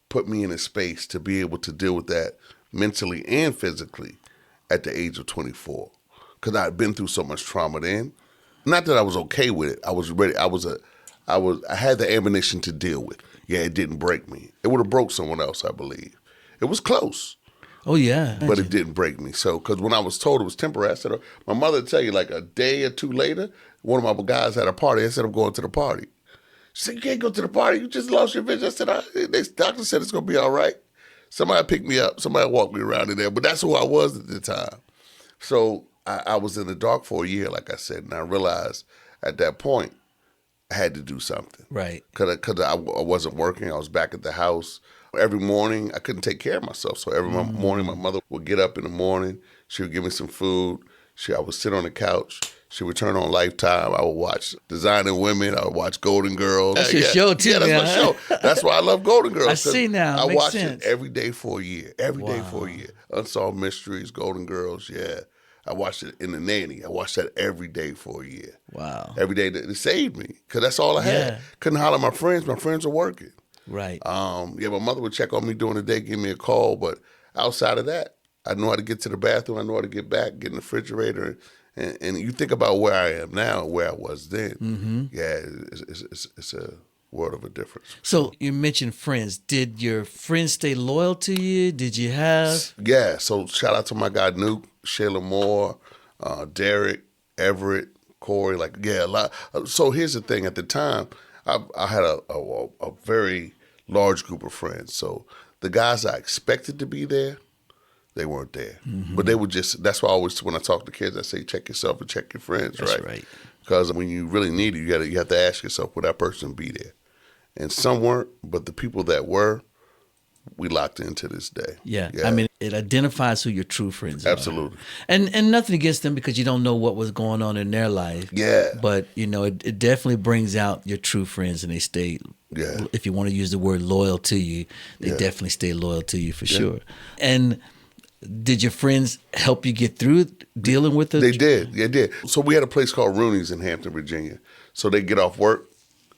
Speaker 4: put me in a space to be able to deal with that mentally and physically at the age of 24. Because I had been through so much trauma then. Not that I was okay with it. I was ready. I had the ammunition to deal with. Yeah, it didn't break me. It would have broke someone else, I believe. It was close.
Speaker 3: Oh, yeah.
Speaker 4: But it didn't break me. So, because when I was told it was temporary, I said, my mother would tell you, like a day or two later, one of my guys had a party. I said, I'm going to the party. She said, you can't go to the party. You just lost your vision. I said, the doctor said it's going to be all right. Somebody picked me up. Somebody walked me around in there. But that's who I was at the time. So I was in the dark for a year, like I said, and I realized at that point I had to do something.
Speaker 3: Right.
Speaker 4: Because I wasn't working. I was back at the house. Every morning, I couldn't take care of myself. So every morning, my mother would get up in the morning. She would give me some food. I would sit on the couch. She would turn on Lifetime. I would watch Designing Women. I would watch Golden Girls.
Speaker 3: That's your show, too,
Speaker 4: Yeah, that's
Speaker 3: man.
Speaker 4: my show. That's why I love Golden Girls.
Speaker 3: I see now.
Speaker 4: I
Speaker 3: Makes
Speaker 4: watched
Speaker 3: sense.
Speaker 4: it every day for a year. Every day for a year. Unsolved Mysteries, Golden Girls, yeah. I watched it in The Nanny. I watched that every day for a year.
Speaker 3: Wow.
Speaker 4: Every day. It saved me, because that's all I had.
Speaker 3: Yeah.
Speaker 4: Couldn't holler at my friends. My friends were working.
Speaker 3: Right.
Speaker 4: My mother would check on me during the day, give me a call. But outside of that, I know how to get to the bathroom. I know how to get back, get in the refrigerator. And you think about where I am now and where I was then. Mm-hmm. Yeah, it's a world of a difference.
Speaker 3: So you mentioned friends. Did your friends stay loyal to you? Did you have?
Speaker 4: Yeah, so shout out to my guy Nuke, Shayla Moore, Derek, Everett, Corey. A lot. So here's the thing. At the time, I had a very large group of friends. So the guys I expected to be there, they weren't there. Mm-hmm. But they were just, that's why I always, when I talk to kids, I say, check yourself and check your friends,
Speaker 3: That's
Speaker 4: right?
Speaker 3: right.
Speaker 4: Because when you really need it, you have to ask yourself, will that person be there? And some weren't, but the people that were, we locked into this day.
Speaker 3: Yeah. I mean, it identifies who your true friends are.
Speaker 4: Absolutely.
Speaker 3: And nothing against them, because you don't know what was going on in their life.
Speaker 4: Yeah.
Speaker 3: But, it definitely brings out your true friends, and they stay, if you want to use the word loyal to you, they definitely stay loyal to you for sure. And did your friends help you get through dealing with it?
Speaker 4: They did. So we had a place called Rooney's in Hampton, Virginia. So they get off work.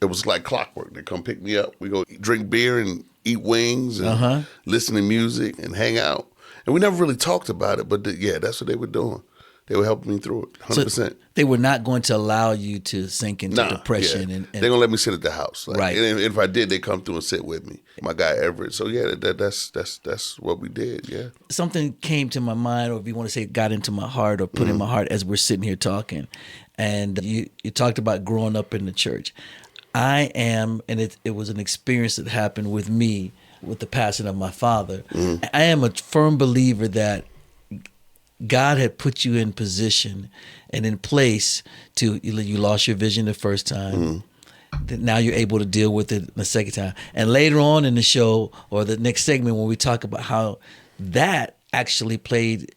Speaker 4: It was like clockwork. They come pick me up. We go drink beer and eat wings and listen to music and hang out. And we never really talked about it, but that's what they were doing. They were helping me through it, 100%.
Speaker 3: So they were not going to allow you to sink into depression.
Speaker 4: Yeah.
Speaker 3: And
Speaker 4: they're gonna let me sit at the house, like,
Speaker 3: right?
Speaker 4: And if I did, they come through and sit with me. My guy Everett. So yeah, that's what we did. Yeah.
Speaker 3: Something came to my mind, or if you want to say, got into my heart, or put in my heart as we're sitting here talking, and you talked about growing up in the church. I am, and it was an experience that happened with me with the passing of my father. I am a firm believer that God had put you in position and in place to, you lost your vision the first time. Now you're able to deal with it the second time. And later on in the show, or the next segment, when we talk about how that actually played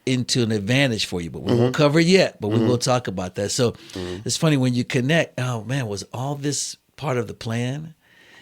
Speaker 3: into an advantage for you, but we won't cover it yet, but we will talk about that. So it's funny when you connect, oh man, was all this part of the plan?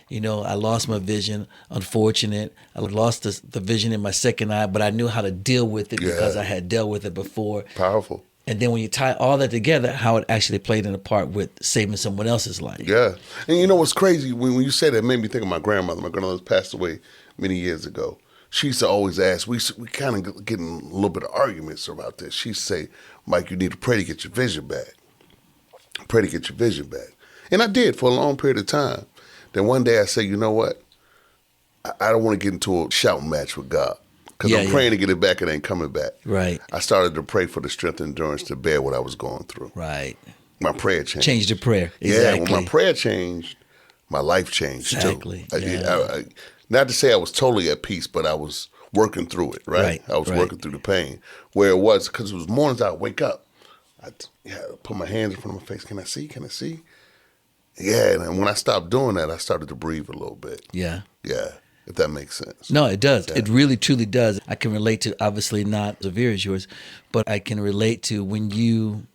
Speaker 3: You know, I lost my vision, unfortunate. I lost the vision in my second eye, but I knew how to deal with it because I had dealt with it before.
Speaker 4: Powerful.
Speaker 3: And then when you tie all that together, how it actually played in a part with saving someone else's life.
Speaker 4: Yeah. And you know what's crazy? When you said that, it made me think of my grandmother. My grandmother passed away many years ago. She used to always ask, we kind of get in a little bit of arguments about this. She used to say, Mike, you need to pray to get your vision back. Pray to get your vision back. And I did for a long period of time. Then one day I said, you know what? I don't want to get into a shouting match with God. Because I'm praying to get it back, it ain't coming back.
Speaker 3: Right.
Speaker 4: I started to pray for the strength and endurance to bear what I was going through.
Speaker 3: Right.
Speaker 4: My prayer changed.
Speaker 3: Changed the prayer. Exactly.
Speaker 4: Yeah, when my prayer changed, my life changed
Speaker 3: exactly.
Speaker 4: too.
Speaker 3: Yeah.
Speaker 4: I, not to say I was totally at peace, but I was working through it, right? I was working through the pain. Where it was, because it was mornings I'd wake up, I'd put my hands in front of my face. Can I see? Can I see? Yeah, and when I stopped doing that, I started to breathe a little bit.
Speaker 3: Yeah.
Speaker 4: Yeah, if that makes sense.
Speaker 3: No, it does.
Speaker 4: Yeah.
Speaker 3: It really, truly does. I can relate to, obviously not severe as yours, but I can relate to when you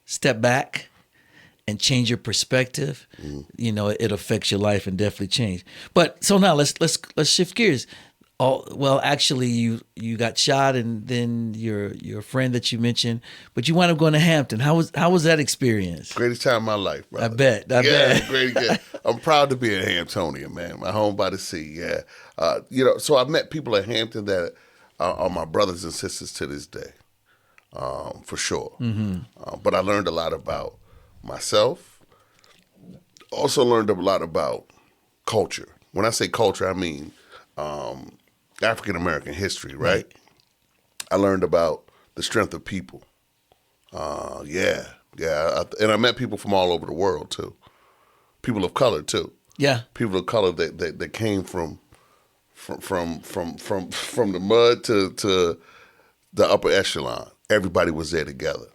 Speaker 3: step back and change your perspective, you know, it affects your life and definitely change. But so now let's shift gears. Well, actually, you got shot, and then your friend that you mentioned, but you wound up going to Hampton. How was that experience?
Speaker 4: Greatest time of my life, brother.
Speaker 3: I bet.
Speaker 4: Great. I'm proud to be a Hamptonian, man. My home by the sea. Yeah, so I've met people at Hampton that are my brothers and sisters to this day, for sure. But I learned a lot about myself. Also learned a lot about culture. When I say culture, I mean African American history, right? I learned about the strength of people. And I met people from all over the world too. People of color too.
Speaker 3: Yeah.
Speaker 4: People of color that came from the mud to the upper echelon. Everybody was there together,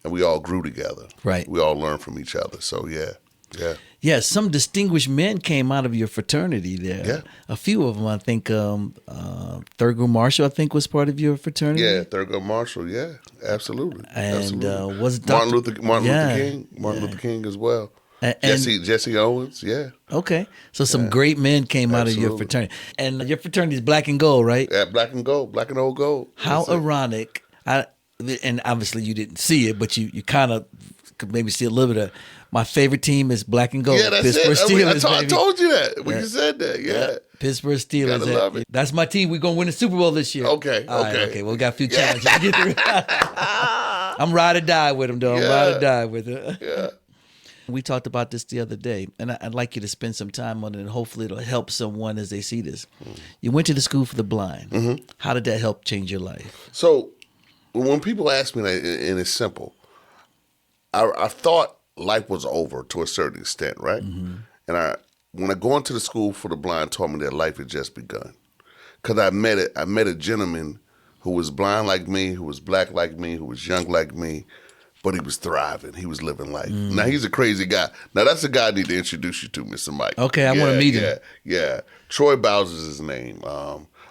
Speaker 4: and we all grew together.
Speaker 3: Right.
Speaker 4: We all learned from each other. So yeah.
Speaker 3: Yeah, some distinguished men came out of your fraternity there.
Speaker 4: Yeah.
Speaker 3: A few of them, I think. Thurgood Marshall, I think, was part of your fraternity.
Speaker 4: Yeah, Thurgood Marshall. Yeah, absolutely.
Speaker 3: And was
Speaker 4: Martin Luther King? Martin Luther King as well.
Speaker 3: And
Speaker 4: Jesse Owens. Yeah.
Speaker 3: Okay, so some great men came out of your fraternity, and your fraternity is black and gold, right?
Speaker 4: Yeah, black and gold, black and old gold.
Speaker 3: How ironic! And obviously you didn't see it, but you kind of could maybe see a little bit of. My favorite team is black and gold.
Speaker 4: Yeah, that's
Speaker 3: Pittsburgh
Speaker 4: it.
Speaker 3: Steelers,
Speaker 4: I told you that when you said that. Yeah.
Speaker 3: Pittsburgh Steelers.
Speaker 4: Gotta love it.
Speaker 3: That's my team. We're going to win the Super Bowl this year.
Speaker 4: Okay.
Speaker 3: All right, okay. Well, we got a few challenges to get through. I'm ride or die with them, though. I'm ride or die with them.
Speaker 4: Yeah.
Speaker 3: We talked about this the other day, and I'd like you to spend some time on it, and hopefully it'll help someone as they see this. You went to the school for the blind. How did that help change your life?
Speaker 4: So when people ask me that, and it's simple, I thought life was over to a certain extent, right? And when I go into the school for the blind, taught me that life had just begun. Because I met a gentleman who was blind like me, who was black like me, who was young like me, but he was thriving. He was living life. Now, he's a crazy guy. Now, that's the guy I need to introduce you to, Mr. Mike.
Speaker 3: Okay, I want to meet him.
Speaker 4: Yeah. Troy Bowser's his name.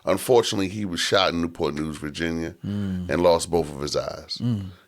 Speaker 4: Unfortunately, he was shot in Newport News, Virginia, and lost both of his eyes.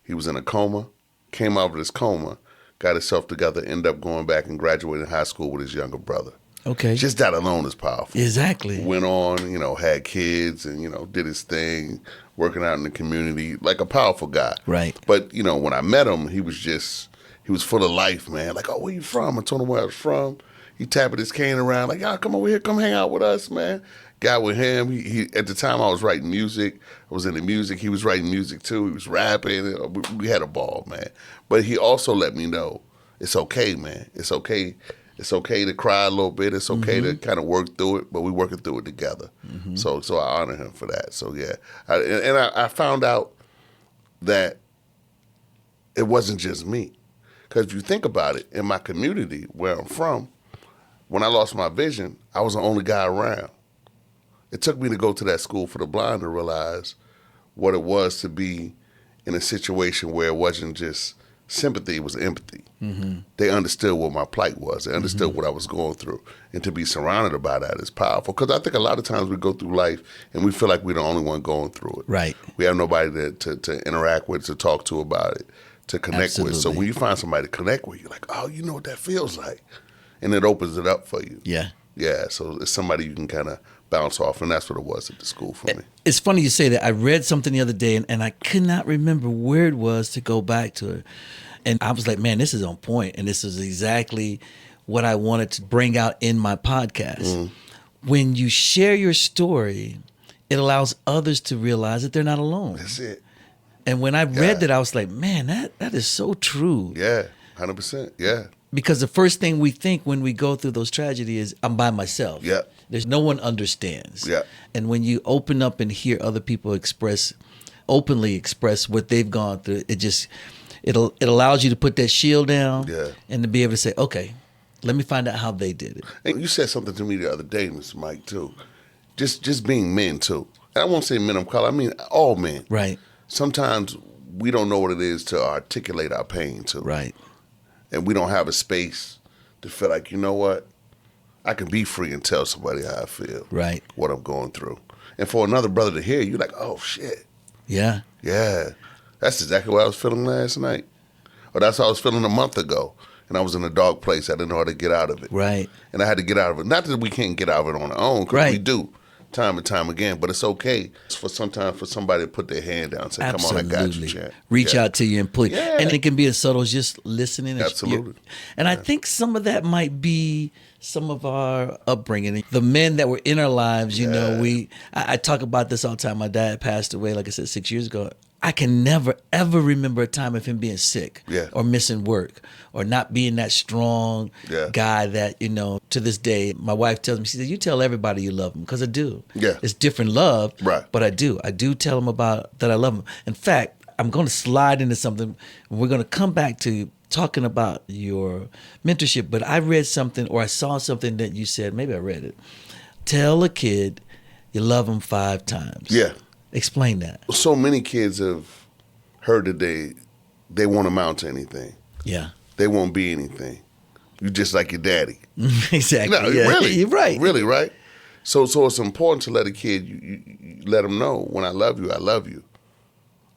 Speaker 4: He was in a coma, came out of this coma, got himself together, ended up going back and graduating high school with his younger brother.
Speaker 3: Okay.
Speaker 4: Just that alone is powerful.
Speaker 3: Exactly.
Speaker 4: Went on, had kids and, did his thing, working out in the community, like a powerful guy.
Speaker 3: Right.
Speaker 4: But, when I met him, he was full of life, man. Like, oh, where you from? I told him where I was from. He tapping his cane around, like, y'all come over here, come hang out with us, man. got with him. He at the time I was writing music. I was into music. He was writing music too. He was rapping. We had a ball, man. But he also let me know it's okay, man. It's okay. It's okay to cry a little bit. It's okay to kind of work through it, but we're working through it together. So I honor him for that. So yeah, I found out that it wasn't just me. Because if you think about it, in my community where I'm from, when I lost my vision, I was the only guy around. It took me to go to that school for the blind to realize what it was to be in a situation where it wasn't just sympathy, it was empathy. They understood what my plight was. They understood what I was going through. And to be surrounded by that is powerful. Because I think a lot of times we go through life and we feel like we're the only one going through it.
Speaker 3: Right.
Speaker 4: We have nobody to interact with, to talk to about it, to connect with. So when you find somebody to connect with, you're like, oh, you know what that feels like. And it opens it up for you.
Speaker 3: Yeah.
Speaker 4: Yeah, so it's somebody you can kind of bounce off, and that's what it was at the school for me.
Speaker 3: It's funny you say that. I read something the other day, and I could not remember where it was to go back to it. And I was like, man, this is on point, and this is exactly what I wanted to bring out in my podcast. When you share your story, it allows others to realize that they're not alone.
Speaker 4: That's it.
Speaker 3: And when I read that, I was like, man, that is so true.
Speaker 4: Yeah, 100%. Yeah.
Speaker 3: Because the first thing we think when we go through those tragedies is, I'm by myself.
Speaker 4: Yeah.
Speaker 3: There's no one understands.
Speaker 4: Yeah.
Speaker 3: And when you open up and hear other people openly express what they've gone through, it allows you to put that shield down and to be able to say, okay, let me find out how they did it.
Speaker 4: And you said something to me the other day, Mr. Mike, too. Just being men, too. And I won't say men of color. I mean all men.
Speaker 3: Right.
Speaker 4: Sometimes we don't know what it is to articulate our pain, too.
Speaker 3: Right.
Speaker 4: And we don't have a space to feel like, you know what? I can be free and tell somebody how I feel.
Speaker 3: Right.
Speaker 4: What I'm going through. And for another brother to hear, you're like, oh, shit.
Speaker 3: Yeah.
Speaker 4: Yeah. That's exactly what I was feeling last night. Or that's how I was feeling a month ago. And I was in a dark place. I didn't know how to get out of it.
Speaker 3: Right.
Speaker 4: And I had to get out of it. Not that we can't get out of it on our own, because we do, time and time again. But it's okay for somebody to put their hand down and say, come on, I got you, champ.
Speaker 3: Reach out to you and pull you.
Speaker 4: Yeah.
Speaker 3: And it can be as subtle as just listening.
Speaker 4: Absolutely.
Speaker 3: And I think some of that might be some of our upbringing. The men that were in our lives, you know, I talk about this all the time. My dad passed away, like I said, 6 years ago. I can never, ever remember a time of him being sick or missing work or not being that strong guy that, you know, to this day, my wife tells me, she says, you tell everybody you love them, because I do.
Speaker 4: Yeah.
Speaker 3: It's different love,
Speaker 4: right?
Speaker 3: But I do. I do tell them about that I love them. In fact, I'm going to slide into something. We're going to come back to talking about your mentorship, but I read something or I saw something that you said, maybe I read it. Tell a kid you love them 5 times.
Speaker 4: Yeah. Explain that. So many kids have heard that they won't amount to anything.
Speaker 3: Yeah.
Speaker 4: They won't be anything. You just like your daddy.
Speaker 3: Exactly.
Speaker 4: No, really.
Speaker 3: You're right.
Speaker 4: Really, right? So it's important to let a kid, you let them know, when I love you, I love you.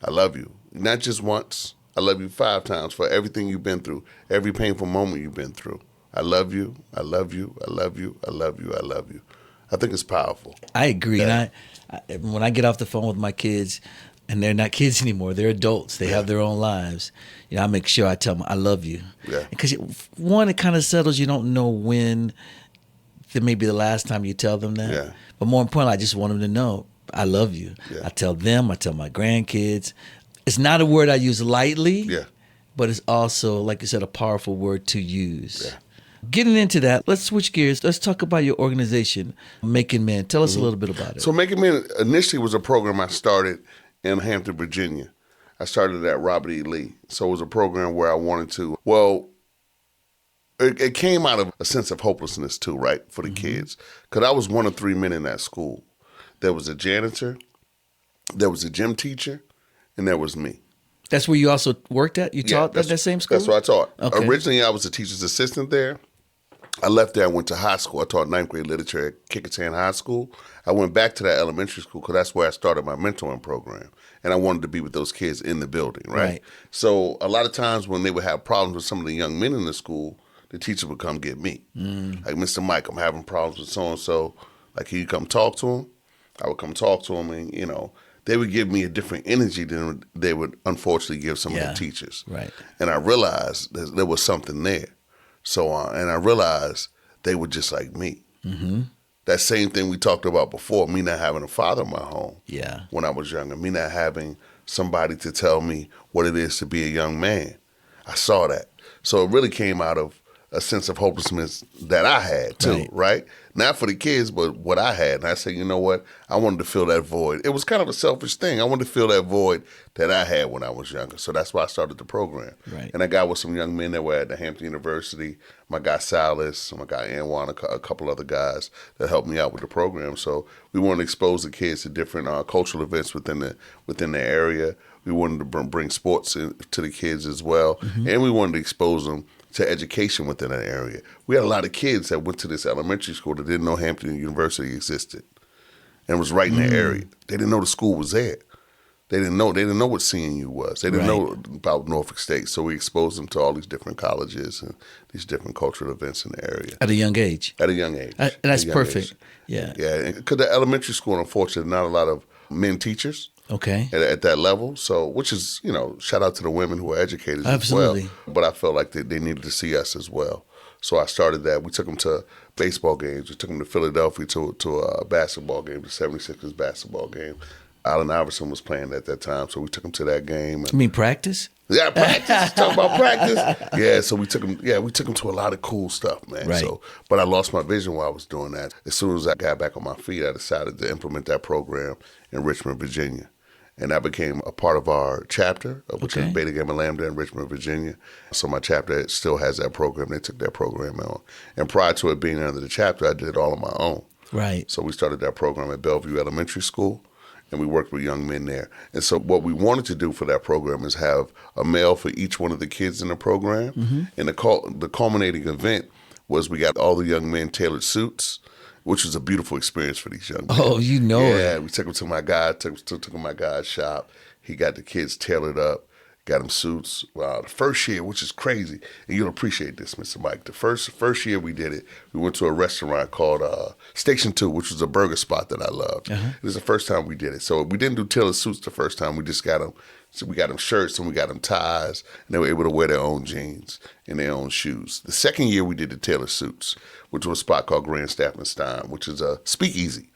Speaker 4: I love you. Not just once. I love you 5 times for everything you've been through, every painful moment you've been through. I love you. I love you. I love you. I love you. I love you. I think it's powerful.
Speaker 3: I agree. Yeah. And when I get off the phone with my kids, and they're not kids anymore, they're adults. They have their own lives. You know, I make sure I tell them I love you. Yeah. Because one, it kind of settles. You don't know when that may be the last time you tell them that. Yeah. But more importantly, I just want them to know I love you. Yeah. I tell them. I tell my grandkids. It's not a word I use lightly. Yeah. But it's also, like you said, a powerful word to use. Yeah. Getting into that, let's switch gears. Let's talk about your organization, Making Men. Tell us a little bit about it.
Speaker 4: So Making Men initially was a program I started in Hampton, Virginia. I started at Robert E. Lee. So it was a program where I wanted to, it came out of a sense of hopelessness too, right, for the kids. Because I was one of 3 men in that school. There was a janitor, there was a gym teacher, and there was me.
Speaker 3: That's where you also worked at? You taught at that same school?
Speaker 4: That's where I taught. Okay. Originally, I was a teacher's assistant there. I left there and went to high school. I taught 9th grade literature at Kickingham High School. I went back to that elementary school because that's where I started my mentoring program. And I wanted to be with those kids in the building, right? So a lot of times when they would have problems with some of the young men in the school, the teacher would come get me. Like, Mr. Mike, I'm having problems with so-and-so. Like, can you come talk to him? I would come talk to him, and, you know, they would give me a different energy than they would unfortunately give some of the teachers. Right. And I realized that there was something there. So, and I realized they were just like me. That same thing we talked about before, me not having a father in my home
Speaker 3: Yeah.
Speaker 4: when I was younger, me not having somebody to tell me what it is to be a young man. I saw that. So it really came out of a sense of hopelessness that I had too, right? Not for the kids, but what I had. And I said, you know what? I wanted to fill that void. It was kind of a selfish thing. I wanted to fill that void that I had when I was younger. So that's why I started the program.
Speaker 3: Right.
Speaker 4: And I got with some young men that were at the Hampton University. My guy Salas, my guy Anwan, a couple other guys that helped me out with the program. So we wanted to expose the kids to different cultural events within the area. We wanted to bring sports to the kids as well. And we wanted to expose them to education within that area. We had a lot of kids that went to this elementary school that didn't know Hampton University existed and was right in the area. They didn't know the school was there. They didn't know what CNU was. They didn't know about Norfolk State. So we exposed them to all these different colleges and these different cultural events in the area.
Speaker 3: At a young age.
Speaker 4: At a young age.
Speaker 3: And that's perfect.
Speaker 4: Age.
Speaker 3: Yeah.
Speaker 4: Yeah, because the elementary school, unfortunately, not a lot of men teachers.
Speaker 3: Okay.
Speaker 4: At that level, so which is, shout out to the women who are educators
Speaker 3: Absolutely.
Speaker 4: as well. But I felt like they needed to see us as well. So I started that. We took them to baseball games. We took them to Philadelphia to a basketball game, the 76ers basketball game. Allen Iverson was playing at that time, so we took them to that game.
Speaker 3: You mean practice?
Speaker 4: Yeah, practice. Talk about practice. Yeah, so we took them. Yeah, we took them to a lot of cool stuff, man.
Speaker 3: Right.
Speaker 4: So, but I lost my vision while I was doing that. As soon as I got back on my feet, I decided to implement that program in Richmond, Virginia. And that became a part of our chapter, which is Beta Gamma Lambda in Richmond, Virginia. So my chapter still has that program. They took that program on. And prior to it being under the chapter, I did it all on my own.
Speaker 3: Right.
Speaker 4: So we started that program at Bellevue Elementary School, and we worked with young men there. And so what we wanted to do for that program is have a male for each one of the kids in the program. And the culminating event was we got all the young men tailored suits, which was a beautiful experience for these young men.
Speaker 3: Oh,
Speaker 4: Yeah, we took them to my guy, took them to my guy's shop. He got the kids tailored up, got them suits. The first year, which is crazy, and you'll appreciate this, Mr. Mike. The first year we did it, we went to a restaurant called Station 2, which was a burger spot that I loved. It was the first time we did it. So we didn't do tailored suits the first time. We just got them. So we got them shirts and we got them ties, and they were able to wear their own jeans and their own shoes. The second year we did the tailored suits, which was a spot called Grand Staff and Stein, which is a speakeasy.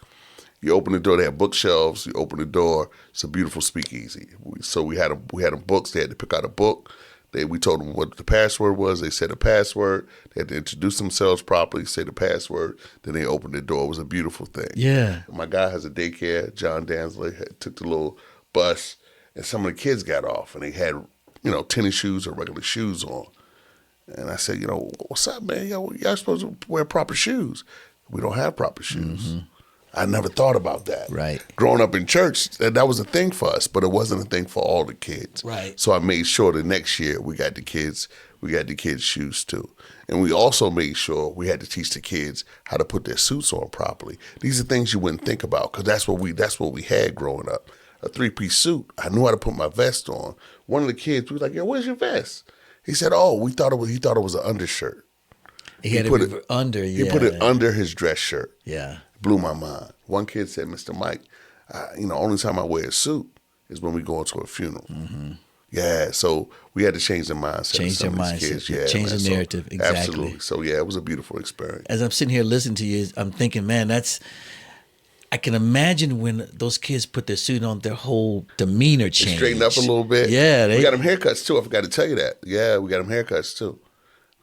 Speaker 4: You open the door, they have bookshelves. You open the door, it's a beautiful speakeasy. So we had them books. They had to pick out a book. We told them what the password was. They said the password. They had to introduce themselves properly, say the password. Then they opened the door. It was a beautiful thing.
Speaker 3: Yeah.
Speaker 4: My guy has a daycare. John Dansley took the little bus, and some of the kids got off, and they had, tennis shoes or regular shoes on. And I said, what's up, man? Y'all supposed to wear proper shoes. We don't have proper shoes. I never thought about that.
Speaker 3: Right.
Speaker 4: Growing up in church, that was a thing for us, but it wasn't a thing for all the kids.
Speaker 3: Right.
Speaker 4: So I made sure the next year we got the kids shoes too. And we also made sure we had to teach the kids how to put their suits on properly. These are things you wouldn't think about because that's what we had growing up. A 3-piece suit. I knew how to put my vest on. One of the kids, we was like, "Yo, where's your vest?" He said, "Oh, he thought it was an undershirt."
Speaker 3: He had
Speaker 4: put
Speaker 3: it under. Yeah.
Speaker 4: He put it under his dress shirt.
Speaker 3: Yeah.
Speaker 4: Blew my mind. One kid said, "Mr. Mike, only time I wear a suit is when we go into a funeral." Yeah, so we had to change the mindset.
Speaker 3: Change their mindset.
Speaker 4: Kids. Yeah,
Speaker 3: Change the narrative. Exactly.
Speaker 4: Absolutely. So yeah, it was a beautiful experience.
Speaker 3: As I'm sitting here listening to you, I'm thinking, man, I can imagine when those kids put their suit on, their whole demeanor changed.
Speaker 4: Straighten up a little bit.
Speaker 3: Yeah.
Speaker 4: We got them haircuts too. I forgot to tell you that. Yeah, we got them haircuts too.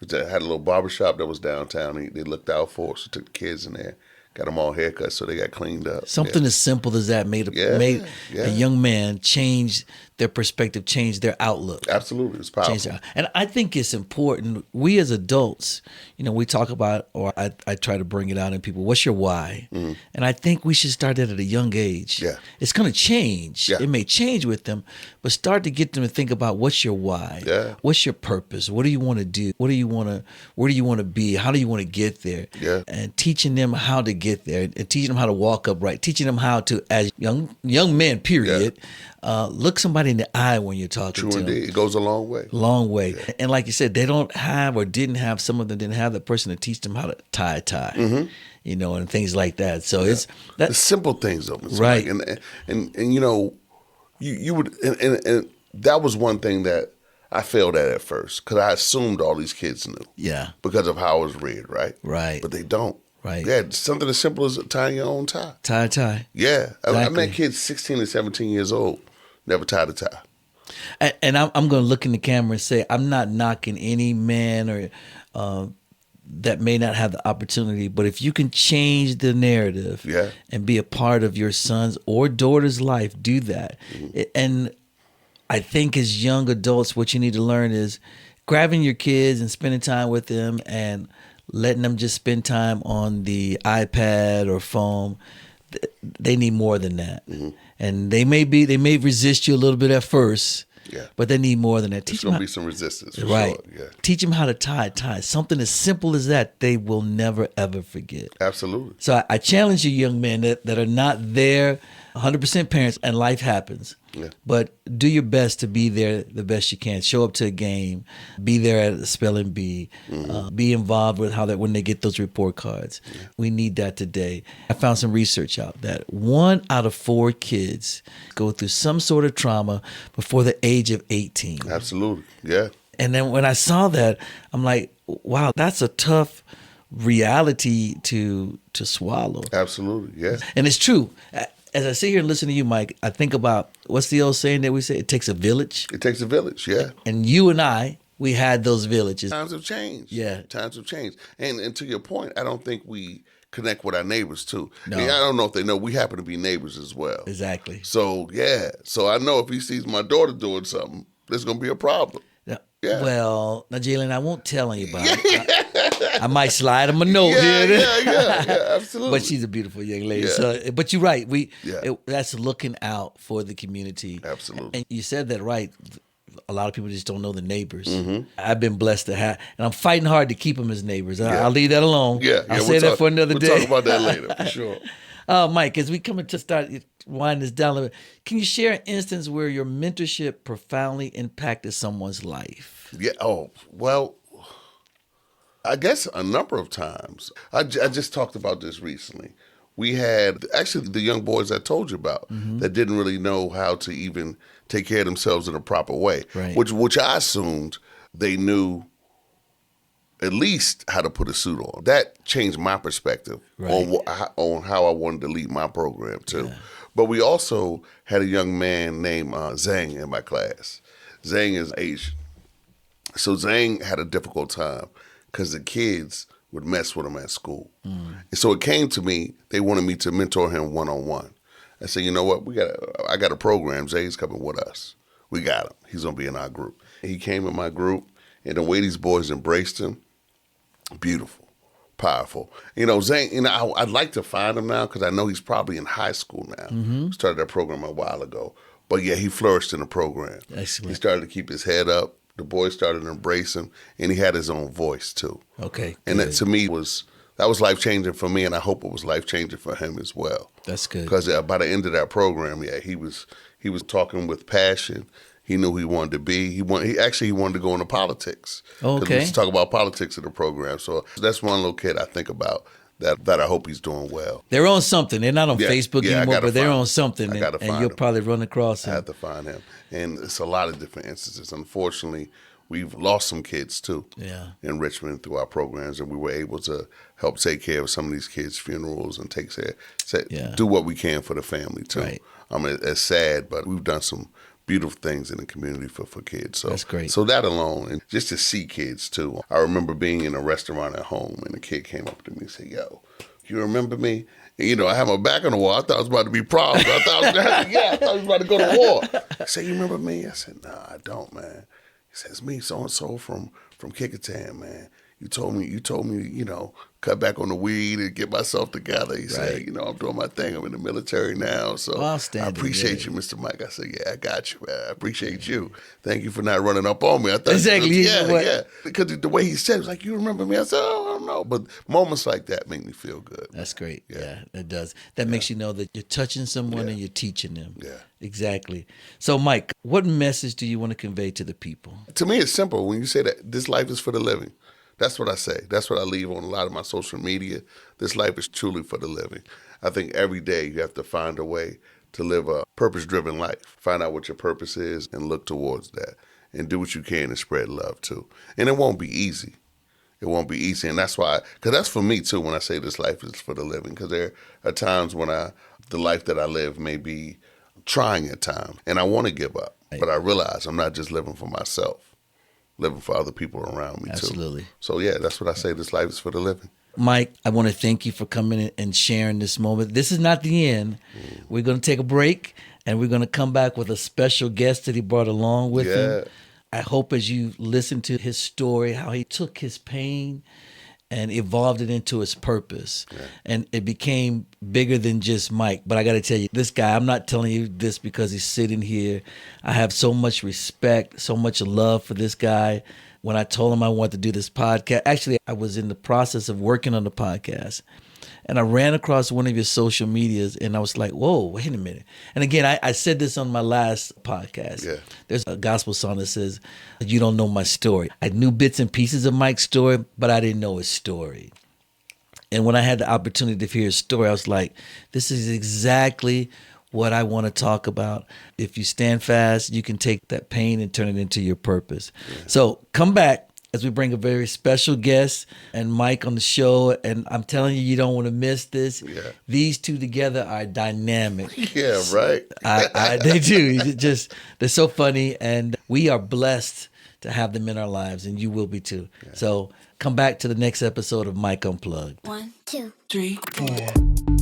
Speaker 4: We had a little barbershop that was downtown. They looked out for us. We took the kids in there, got them all haircuts so they got cleaned up.
Speaker 3: Something as simple as that made a young man change their perspective, change their outlook.
Speaker 4: Absolutely. It's powerful.
Speaker 3: And I think it's important. We as adults, we talk about, or I try to bring it out in people, what's your why? And I think we should start that at a young age.
Speaker 4: Yeah.
Speaker 3: It's going to change.
Speaker 4: Yeah.
Speaker 3: It may change with them, but start to get them to think about what's your why?
Speaker 4: Yeah.
Speaker 3: What's your purpose? What do you want to do? Where do you want to be? How do you want to get there?
Speaker 4: Yeah.
Speaker 3: And teaching them how to get there and teaching them how to walk upright, teaching them how to, as young men, period, look somebody in the eye when you're talking to them.
Speaker 4: True indeed. It goes a long way.
Speaker 3: Long way. Yeah. And like you said, they don't have or didn't have, some of them didn't have the person to teach them how to tie a tie, and things like that. So it's that.
Speaker 4: The simple things though. Mr.
Speaker 3: Right.
Speaker 4: Mike. And you would, and that was one thing that I failed at first because I assumed all these kids knew.
Speaker 3: Yeah.
Speaker 4: Because of how I was reared, right?
Speaker 3: Right.
Speaker 4: But they don't.
Speaker 3: Right.
Speaker 4: Yeah, something as simple as tying your own tie.
Speaker 3: Tie.
Speaker 4: Yeah. I
Speaker 3: Exactly.
Speaker 4: met kids 16 and 17 years old, never tied a tie.
Speaker 3: And I'm going to look in the camera and say, I'm not knocking any man or that may not have the opportunity, but if you can change the narrative
Speaker 4: Yeah.
Speaker 3: and be a part of your son's or daughter's life, do that. And I think as young adults, what you need to learn is grabbing your kids and spending time with them and letting them just spend time on the iPad or phone. They need more than that. And they may resist you a little bit at first.
Speaker 4: Yeah.
Speaker 3: But they need more than that.
Speaker 4: There's going to be some resistance, for
Speaker 3: right.
Speaker 4: sure. Yeah.
Speaker 3: Teach them how to tie a tie. Something as simple as that, they will never, ever forget.
Speaker 4: Absolutely.
Speaker 3: So I challenge you, young men that are not there, 100% parents, and life happens.
Speaker 4: Yeah.
Speaker 3: But do your best to be there the best you can. Show up to a game. Be there at a spelling bee. Be involved with when they get those report cards. Yeah. We need that today. I found some research out that 1 out of 4 kids go through some sort of trauma before the age of 18.
Speaker 4: Absolutely. Yeah.
Speaker 3: And then when I saw that, I'm like, wow, that's a tough reality to swallow.
Speaker 4: Absolutely. Yeah.
Speaker 3: And it's true. As I sit here and listen to you, Mike, I think about, what's the old saying that we say? It takes a village.
Speaker 4: It takes a village, yeah.
Speaker 3: And you and I, we had those villages.
Speaker 4: Times have changed.
Speaker 3: Yeah.
Speaker 4: Times have changed. And to your point, I don't think we connect with our neighbors too.
Speaker 3: No.
Speaker 4: And I don't know if they know we happen to be neighbors as well.
Speaker 3: Exactly.
Speaker 4: So, yeah. So I know if he sees my daughter doing something, there's going to be a problem. Yeah.
Speaker 3: Well, now, Jalen, I won't tell anybody. I might slide him a note here.
Speaker 4: Yeah, absolutely.
Speaker 3: But she's a beautiful young lady.
Speaker 4: Yeah.
Speaker 3: So, but you're right. That's looking out for the community.
Speaker 4: Absolutely.
Speaker 3: And you said that right. A lot of people just don't know the neighbors. I've been blessed to have, and I'm fighting hard to keep them as neighbors. I'll leave that alone. I'll say that for another day.
Speaker 4: We'll talk about that later, for sure.
Speaker 3: Mike, as we come to start winding this down a little bit, can you share an instance where your mentorship profoundly impacted someone's life?
Speaker 4: Yeah. Oh, well, I guess a number of times. I just talked about this recently. We had actually the young boys I told you about that didn't really know how to even take care of themselves in a proper way,
Speaker 3: right.
Speaker 4: which I assumed they knew at least how to put a suit on. That changed my perspective on how I wanted to lead my program too. Yeah. But we also had a young man named Zhang in my class. Zhang is Asian. So Zhang had a difficult time because the kids would mess with him at school. And so it came to me, they wanted me to mentor him one-on-one. I said, you know what, I got a program, Zay's coming with us. We got him. He's going to be in our group. And he came in my group, and the way these boys embraced him, beautiful, powerful. You know, Zane, I'd like to find him now because I know he's probably in high school now. Started that program a while ago. But yeah, he flourished in the program.
Speaker 3: Excellent.
Speaker 4: He started to keep his head up. The boys started to embrace him, and he had his own voice too.
Speaker 3: Okay.
Speaker 4: And that to me was life-changing for me, and I hope it was life-changing for him as well.
Speaker 3: That's good.
Speaker 4: Because by the end of that program, yeah, he was talking with passion. He knew who he wanted to be. He wanted to go into politics.
Speaker 3: Okay.
Speaker 4: Because we used to talk about politics in the program. So that's one little kid I think about that I hope he's doing well.
Speaker 3: They're on something. They're not on Facebook anymore, but they're on something. And you'll probably run across him.
Speaker 4: I have to find him. And it's a lot of different instances. Unfortunately, we've lost some kids too in Richmond through our programs, and we were able to help take care of some of these kids' funerals and do what we can for the family too.
Speaker 3: Right.
Speaker 4: I mean, it's sad, but we've done some beautiful things in the community for kids. So
Speaker 3: that's great.
Speaker 4: So that alone, and just to see kids too. I remember being in a restaurant at home, and a kid came up to me and said, "Yo, you remember me?" And, you know, I had my back on the wall. I thought I was about to be proud. I thought I was about to go to war. He said, "You remember me?" I said, "Nah, I don't, man." He says, "Me, so and so from Kickertown, man. You told me, you know, cut back on the weed and get myself together." He said, "You know, I'm doing my thing. I'm in the military now, so I appreciate you, Mr. Mike." I said, "Yeah, I got you, man. I appreciate you. Thank you for not running up on me." I thought,
Speaker 3: exactly.
Speaker 4: Yeah. Because the way he said it was like, "You remember me?" I said, "Oh, I don't know." But moments like that make me feel good.
Speaker 3: That's great. Yeah, it does. That makes you know that you're touching someone and you're teaching them.
Speaker 4: Yeah.
Speaker 3: Exactly. So, Mike, what message do you want to convey to the people?
Speaker 4: To me, it's simple. When you say that this life is for the living, that's what I say. That's what I leave on a lot of my social media. This life is truly for the living. I think every day you have to find a way to live a purpose-driven life. Find out what your purpose is and look towards that. And do what you can to spread love too. And it won't be easy. It won't be easy. And that's why, because that's for me too when I say this life is for the living. Because there are times when the life that I live may be trying at times. And I want to give up. But I realize I'm not just living for myself, living for other people around me too.
Speaker 3: Absolutely.
Speaker 4: So yeah, that's what I say. This life is for the living.
Speaker 3: Mike, I want to thank you for coming in and sharing this moment. This is not the end. We're going to take a break, and we're going to come back with a special guest that he brought along with him. I hope as you listen to his story, how he took his pain and evolved it into his purpose. And it became bigger than just Mike. But I got to tell you, this guy, I'm not telling you this because he's sitting here. I have so much respect, so much love for this guy. When I told him I wanted to do this podcast, actually, I was in the process of working on the podcast. And I ran across one of your social medias, and I was like, whoa, wait a minute. And again, I said this on my last podcast.
Speaker 4: Yeah.
Speaker 3: There's a gospel song that says, you don't know my story. I knew bits and pieces of Mike's story, but I didn't know his story. And when I had the opportunity to hear his story, I was like, this is exactly what I want to talk about. If you stand fast, you can take that pain and turn it into your purpose. So come back as we bring a very special guest and Mike on the show. And I'm telling you, you don't want to miss this. These two together are dynamic.
Speaker 4: Yeah, right.
Speaker 3: They do. They're so funny. And we are blessed to have them in our lives. And you will be too. So come back to the next episode of Mike Unplugged.
Speaker 5: 1, 2, 3, 4.